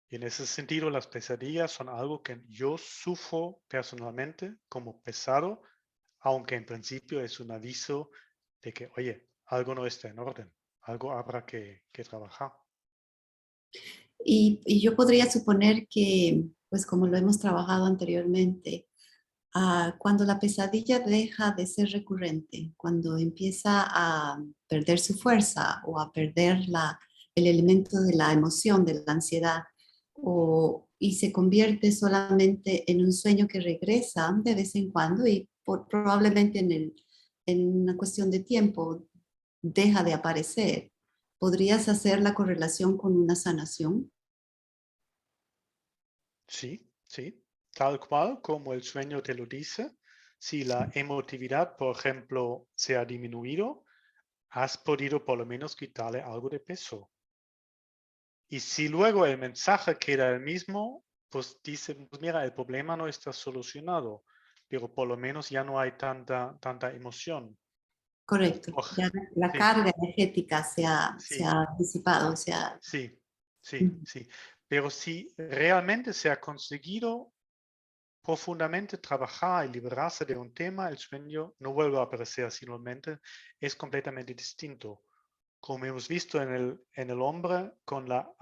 [SPEAKER 2] Y en ese sentido, las pesadillas son algo que yo sufro personalmente como pesado, aunque en principio es un aviso de que, oye, algo no está en orden, algo habrá que trabajar.
[SPEAKER 7] Y yo podría suponer que, pues como lo hemos trabajado anteriormente, cuando la pesadilla deja de ser recurrente, cuando empieza a perder su fuerza o a perder el elemento de la emoción, de la ansiedad, y se convierte solamente en un sueño que regresa de vez en cuando y probablemente en una cuestión de tiempo deja de aparecer. ¿Podrías hacer la correlación con una sanación?
[SPEAKER 2] Sí, sí, tal cual como el sueño te lo dice. Si la emotividad, por ejemplo, se ha disminuido, has podido por lo menos quitarle algo de peso. Y si luego el mensaje queda el mismo, pues dice, pues mira, el problema no está solucionado, pero por lo menos ya no hay tanta emoción.
[SPEAKER 7] Correcto.
[SPEAKER 2] Oh,
[SPEAKER 7] Ya la
[SPEAKER 2] sí,
[SPEAKER 7] carga energética se
[SPEAKER 2] sí,
[SPEAKER 7] ha disipado,
[SPEAKER 2] sí, sí, sí. Pero si realmente se ha conseguido profundamente trabajar y liberarse de un tema, el sueño no vuelve a aparecer, simplemente es completamente distinto. Como hemos visto en el hombre con la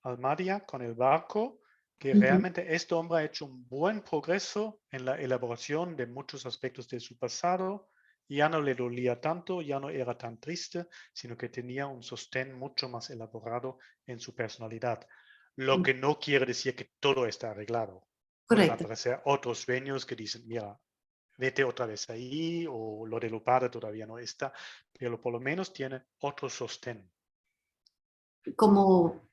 [SPEAKER 2] Almadia, con el barco, que realmente este hombre ha hecho un buen progreso en la elaboración de muchos aspectos de su pasado. Ya no le dolía tanto, ya no era tan triste, sino que tenía un sostén mucho más elaborado en su personalidad. Lo que no quiere decir que todo está arreglado. Pueden
[SPEAKER 7] Correcto.
[SPEAKER 2] aparecer otros sueños que dicen, mira, vete otra vez ahí, o lo de lo padre todavía no está, pero por lo menos tiene otro sostén.
[SPEAKER 7] Como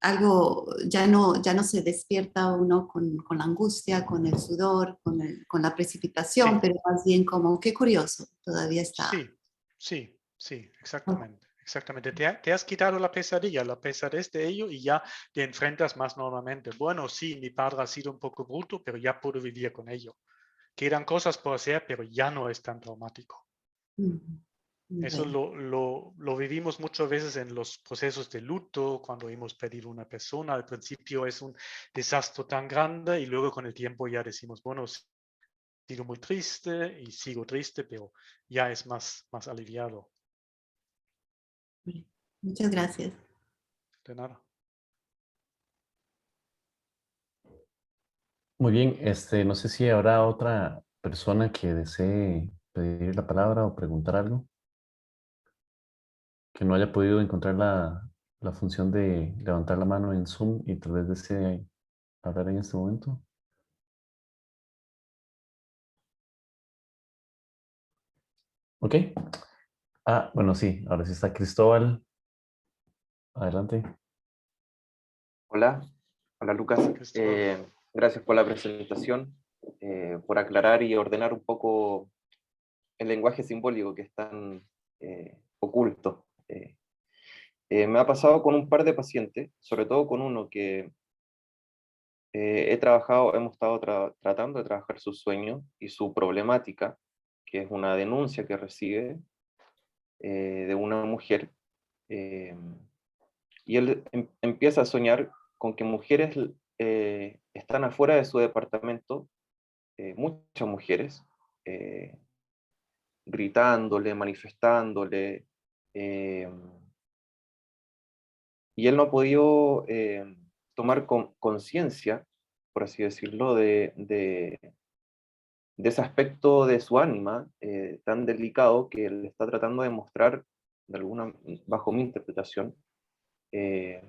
[SPEAKER 7] algo, ya no se despierta uno con la angustia, con el sudor, con la precipitación,
[SPEAKER 2] Sí,
[SPEAKER 7] pero más bien como, qué curioso, todavía está.
[SPEAKER 2] sí, sí, sí, exactamente. Exactamente. Te has quitado la pesadilla, la pesadez de ello y ya te enfrentas más normalmente. Bueno, sí, mi padre ha sido un poco bruto, pero ya puedo vivir con ello. Quedan cosas por hacer, pero ya no es tan traumático. Eso
[SPEAKER 7] Bueno,
[SPEAKER 2] lo vivimos muchas veces en los procesos de luto, cuando hemos perdido una persona. Al principio es un desastre tan grande y luego con el tiempo ya decimos, bueno, he sido muy triste y sigo triste, pero ya es más aliviado.
[SPEAKER 7] muchas gracias.
[SPEAKER 2] De nada.
[SPEAKER 1] Muy bien, no sé si habrá otra persona que desee pedir la palabra o preguntar algo, que no haya podido encontrar la función de levantar la mano en Zoom y tal vez desee hablar en este momento. Ok. Bueno, sí, ahora sí está Cristóbal. Adelante.
[SPEAKER 8] Hola, hola Lucas.
[SPEAKER 2] Cristóbal.
[SPEAKER 8] Gracias por la presentación, por aclarar y ordenar un poco el lenguaje simbólico que es tan oculto. Me ha pasado con un par de pacientes, sobre todo con uno que hemos estado tratando de trabajar su sueño y su problemática, que es una denuncia que recibe de una mujer. Y él empieza a soñar con que mujeres están afuera de su departamento, muchas mujeres, eh, gritándole, manifestándole, eh, y él no ha podido tomar conciencia, por así decirlo, de ese aspecto de su ánima tan delicado que él está tratando de mostrar, bajo mi interpretación, eh,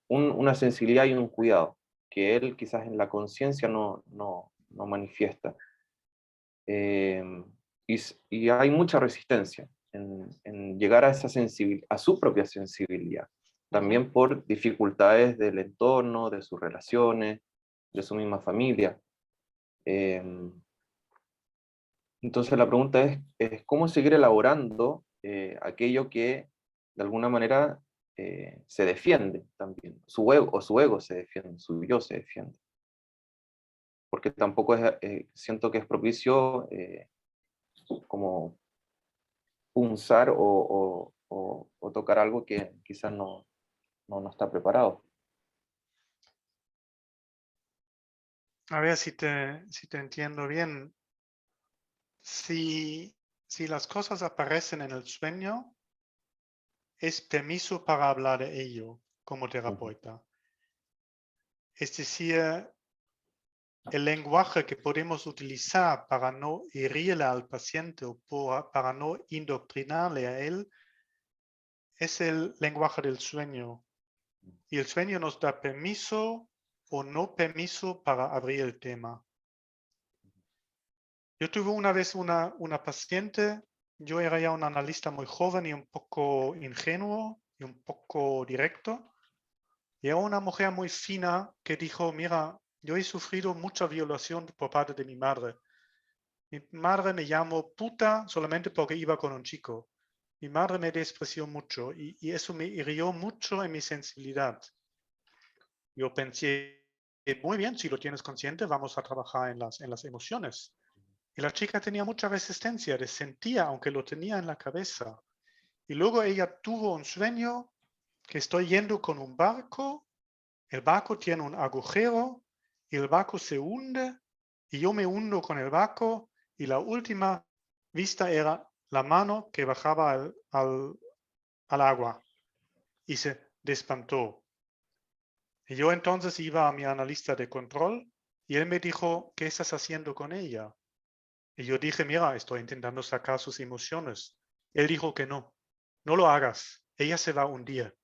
[SPEAKER 8] una sensibilidad y un cuidado que él quizás en la conciencia no manifiesta. Eh, y hay mucha resistencia en llegar a esa a su propia sensibilidad, también por dificultades del entorno, de sus relaciones, de su misma familia. Eh, entonces la pregunta es cómo seguir elaborando aquello que de alguna manera se defiende también, su ego se defiende, su yo se defiende. Porque tampoco siento que es propicio como punzar o tocar algo que quizás no está preparado.
[SPEAKER 2] A ver si te entiendo bien. Si las cosas aparecen en el sueño, es permiso para hablar de ello. como terapeuta. Es decir, el lenguaje que podemos utilizar para no herirle al paciente o para no indoctrinarle a él es el lenguaje del sueño. Y el sueño nos da permiso o no permiso para abrir el tema. Yo tuve una vez una paciente, yo era ya un analista muy joven y un poco ingenuo y un poco directo. Y era una mujer muy fina que dijo, mira, yo he sufrido mucha violación por parte de mi madre. Mi madre me llamó puta solamente porque iba con un chico. Mi madre me despreció mucho y eso me hirió mucho en mi sensibilidad. Yo pensé, muy bien, si lo tienes consciente, vamos a trabajar en las emociones. Y la chica tenía mucha resistencia, sentía, aunque lo tenía en la cabeza. Y luego ella tuvo un sueño que estoy yendo con un barco, el barco tiene un agujero y el barco se hunde y yo me hundo con el barco y la última vista era la mano que bajaba al agua y se despantó. Y yo entonces iba a mi analista de control y él me dijo, ¿qué estás haciendo con ella? Y yo dije, mira, estoy intentando sacar sus emociones. Él dijo que no lo hagas, ella se va a hundir.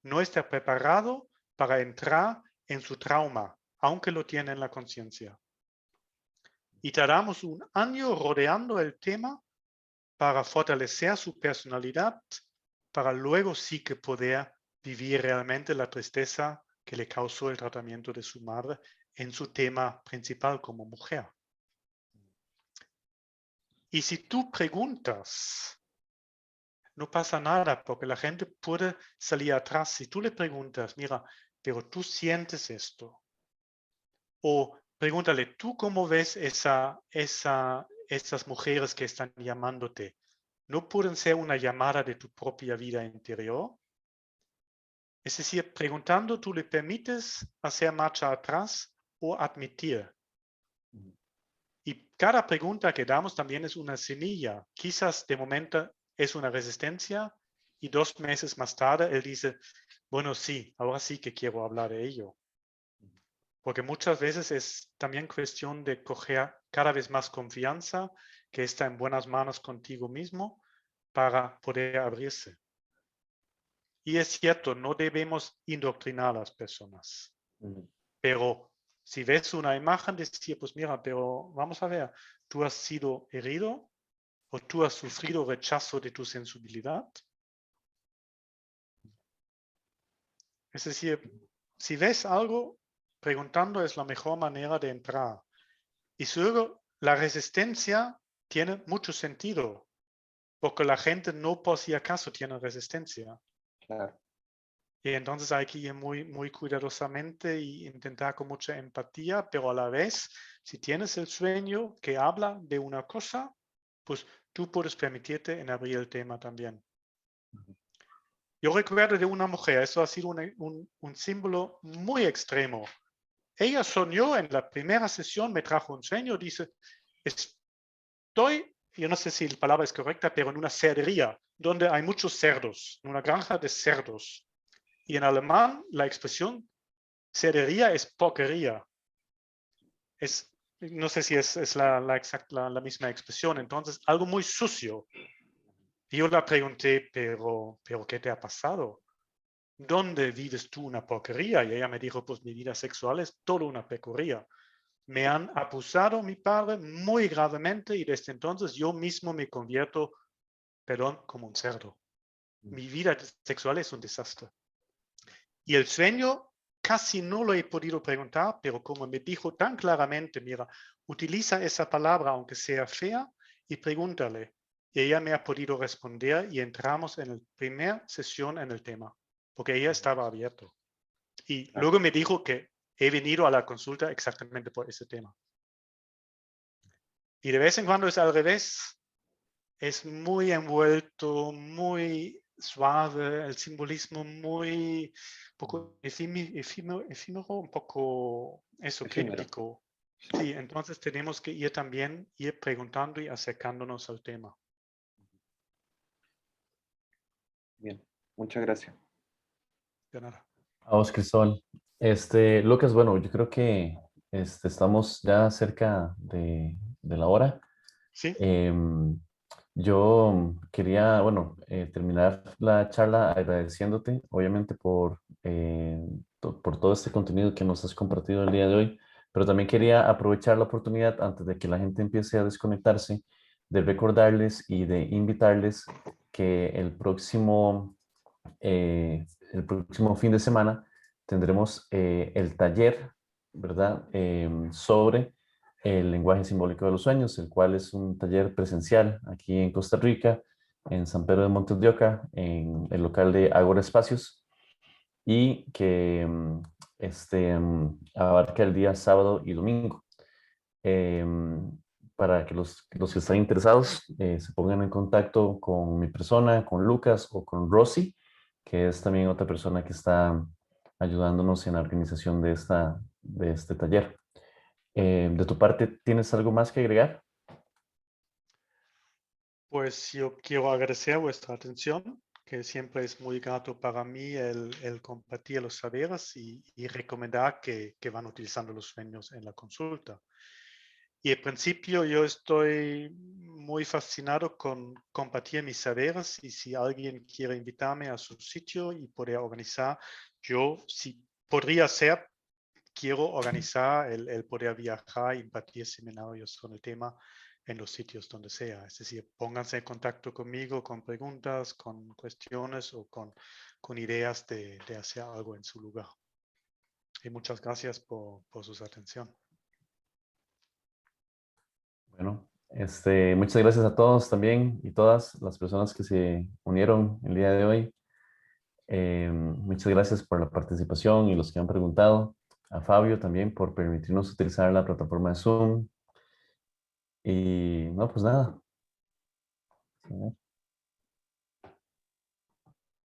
[SPEAKER 2] No está preparado para entrar en su trauma, aunque lo tiene en la conciencia. Y tardamos un año rodeando el tema para fortalecer su personalidad, para luego sí que poder vivir realmente la tristeza que le causó el tratamiento de su madre en su tema principal como mujer. Y si tú preguntas, no pasa nada porque la gente puede salir atrás. Si tú le preguntas, mira, pero tú sientes esto. O pregúntale, ¿tú cómo ves esas mujeres que están llamándote? ¿No pueden ser una llamada de tu propia vida interior? Es decir, preguntando, tú le permites hacer marcha atrás o admitir. Y cada pregunta que damos también es una semilla. Quizás de momento es una resistencia y 2 meses más tarde él dice, bueno, sí, ahora sí que quiero hablar de ello. Porque muchas veces es también cuestión de coger cada vez más confianza, que está en buenas manos contigo mismo para poder abrirse. Y es cierto, no debemos indoctrinar a las personas. Pero si ves una imagen, decir, pues mira, pero vamos a ver, tú has sido herido o tú has sufrido rechazo de tu sensibilidad. Es decir, si ves algo, preguntando es la mejor manera de entrar. Y luego la resistencia tiene mucho sentido, porque la gente no por si acaso tiene resistencia.
[SPEAKER 8] Claro.
[SPEAKER 2] Y entonces hay que ir muy, muy cuidadosamente y intentar con mucha empatía, pero a la vez, si tienes el sueño que habla de una cosa, pues tú puedes permitirte en abrir el tema también. Yo recuerdo de una mujer, eso ha sido un símbolo muy extremo. Ella soñó en la primera sesión, me trajo un sueño, dice, estoy, yo no sé si la palabra es correcta, pero en una cerdería, donde hay muchos cerdos, en una granja de cerdos. Y en alemán la expresión cerdería es porquería. No sé si es la misma expresión. Entonces, algo muy sucio. Y yo le pregunté, pero ¿qué te ha pasado? ¿Dónde vives tú una porquería? Y ella me dijo, pues mi vida sexual es toda una porquería. Me han abusado mi padre muy gravemente y desde entonces yo mismo me convierto, perdón, como un cerdo. Mi vida sexual es un desastre. Y el sueño casi no lo he podido preguntar, pero como me dijo tan claramente, mira, utiliza esa palabra aunque sea fea y pregúntale. Y ella me ha podido responder y entramos en la primera sesión en el tema, porque ella estaba abierto. Y luego me dijo que he venido a la consulta exactamente por ese tema. Y de vez en cuando es al revés. Es muy envuelto, muy suave, el simbolismo muy poco efímero, un poco eso,
[SPEAKER 8] Efímero.
[SPEAKER 2] críptico. Sí, entonces tenemos que ir también, ir preguntando y acercándonos al tema.
[SPEAKER 8] Bien, muchas gracias.
[SPEAKER 2] De nada.
[SPEAKER 1] A vos, Cristóbal. Lucas, bueno, yo creo que estamos ya cerca de la hora.
[SPEAKER 2] Sí,
[SPEAKER 1] Em, yo quería, bueno, terminar la charla agradeciéndote, obviamente, por todo este contenido que nos has compartido el día de hoy, pero también quería aprovechar la oportunidad, antes de que la gente empiece a desconectarse, de recordarles y de invitarles que el próximo fin de semana tendremos el taller, ¿verdad? Sobre el lenguaje simbólico de los sueños, el cual es un taller presencial aquí en Costa Rica, en San Pedro de Montes de Oca, en el local de Ágora Espacios, y que abarca el día sábado y domingo. Para que los que están interesados se pongan en contacto con mi persona, con Lucas o con Rosy, que es también otra persona que está ayudándonos en la organización de este taller. De tu parte, ¿tienes algo más que agregar?
[SPEAKER 2] pues yo quiero agradecer vuestra atención, que siempre es muy grato para mí el compartir los saberes y recomendar que van utilizando los sueños en la consulta. Y al principio yo estoy muy fascinado con compartir mis saberes y si alguien quiere invitarme a su sitio y poder organizar, yo si podría ser, quiero organizar el poder viajar y impartir seminarios con el tema en los sitios donde sea. Es decir, pónganse en contacto conmigo con preguntas, con cuestiones o con ideas de hacer algo en su lugar. Y muchas gracias por su atención.
[SPEAKER 1] Bueno, muchas gracias a todos también y todas las personas que se unieron el día de hoy. Muchas gracias por la participación y los que han preguntado. A Fabio también por permitirnos utilizar la plataforma de Zoom. Y no, pues nada,